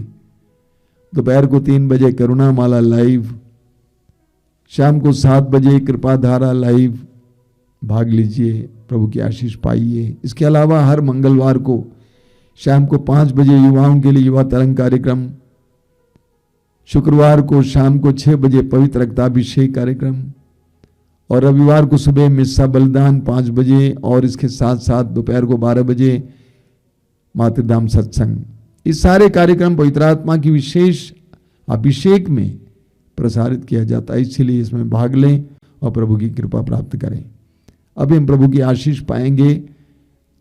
दोपहर को 3 बजे करुणा माला लाइव, शाम को 7 बजे कृपा धारा लाइव। भाग लीजिए, प्रभु की आशीष पाइए। इसके अलावा हर मंगलवार को शाम को 5 बजे युवाओं के लिए युवा तरंग कार्यक्रम, शुक्रवार को शाम को 6 बजे पवित्र रक्ताभिषेक कार्यक्रम, और रविवार को सुबह मिस्सा बलिदान 5 बजे, और इसके साथ साथ दोपहर को 12 बजे मातृधाम सत्संग। इस सारे कार्यक्रम पवित्र आत्मा की विशेष अभिषेक में प्रसारित किया जाता है, इसलिए इसमें भाग लें और प्रभु की कृपा प्राप्त करें। अभी हम प्रभु की आशीष पाएंगे।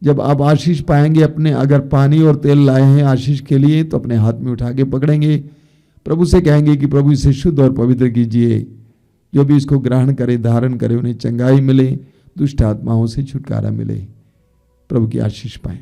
जब आप आशीष पाएंगे, अपने अगर पानी और तेल लाए हैं आशीष के लिए, तो अपने हाथ में उठा के पकड़ेंगे, प्रभु से कहेंगे कि प्रभु इसे शुद्ध और पवित्र कीजिए। जो भी इसको ग्रहण करे, धारण करे, उन्हें चंगाई मिले, दुष्ट आत्माओं से छुटकारा मिले। प्रभु की आशीष पाएं।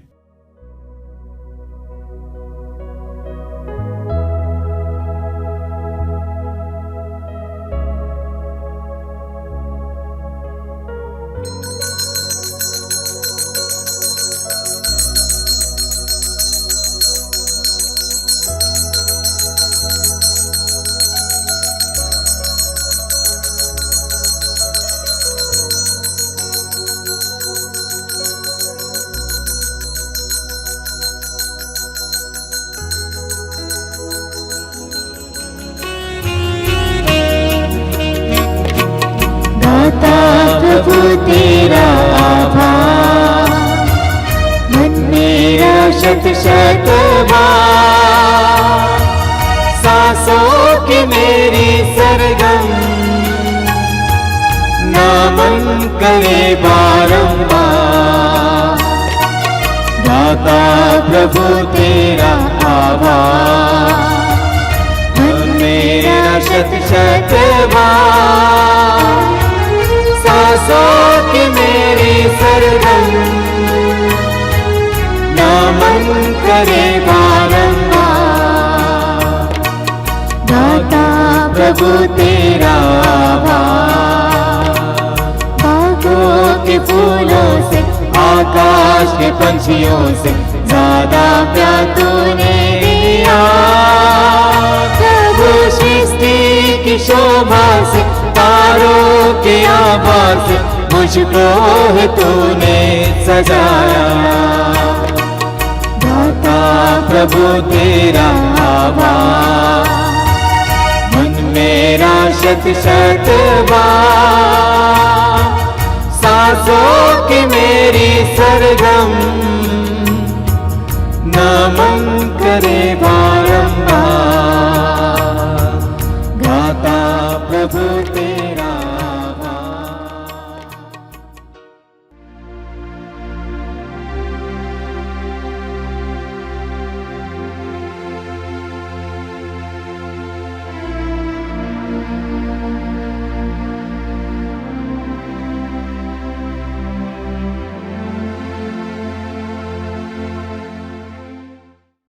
प्रभु तेरा आभार, मन मेरा शत शत बार, सांसों की मेरी सरगम, नामन करे बारंबार। दाता प्रभु तेरा आभार, मन मेरा शत शत बार, सांसों की मेरी सरगम, नामन करे बारंबार। दाता प्रभु तेरा आभार, बागों के फूलों से, आकाश के पंछियों से ज्यादा प्यार तूने दिया। प्रभु सृष्टि की शोभा से, तारों के आभार से मुझको है तूने सजाया। दाता प्रभु तेरा आभार, मन मेरा शत शत बार, सांसों की मेरी सरगम नमन करे बार।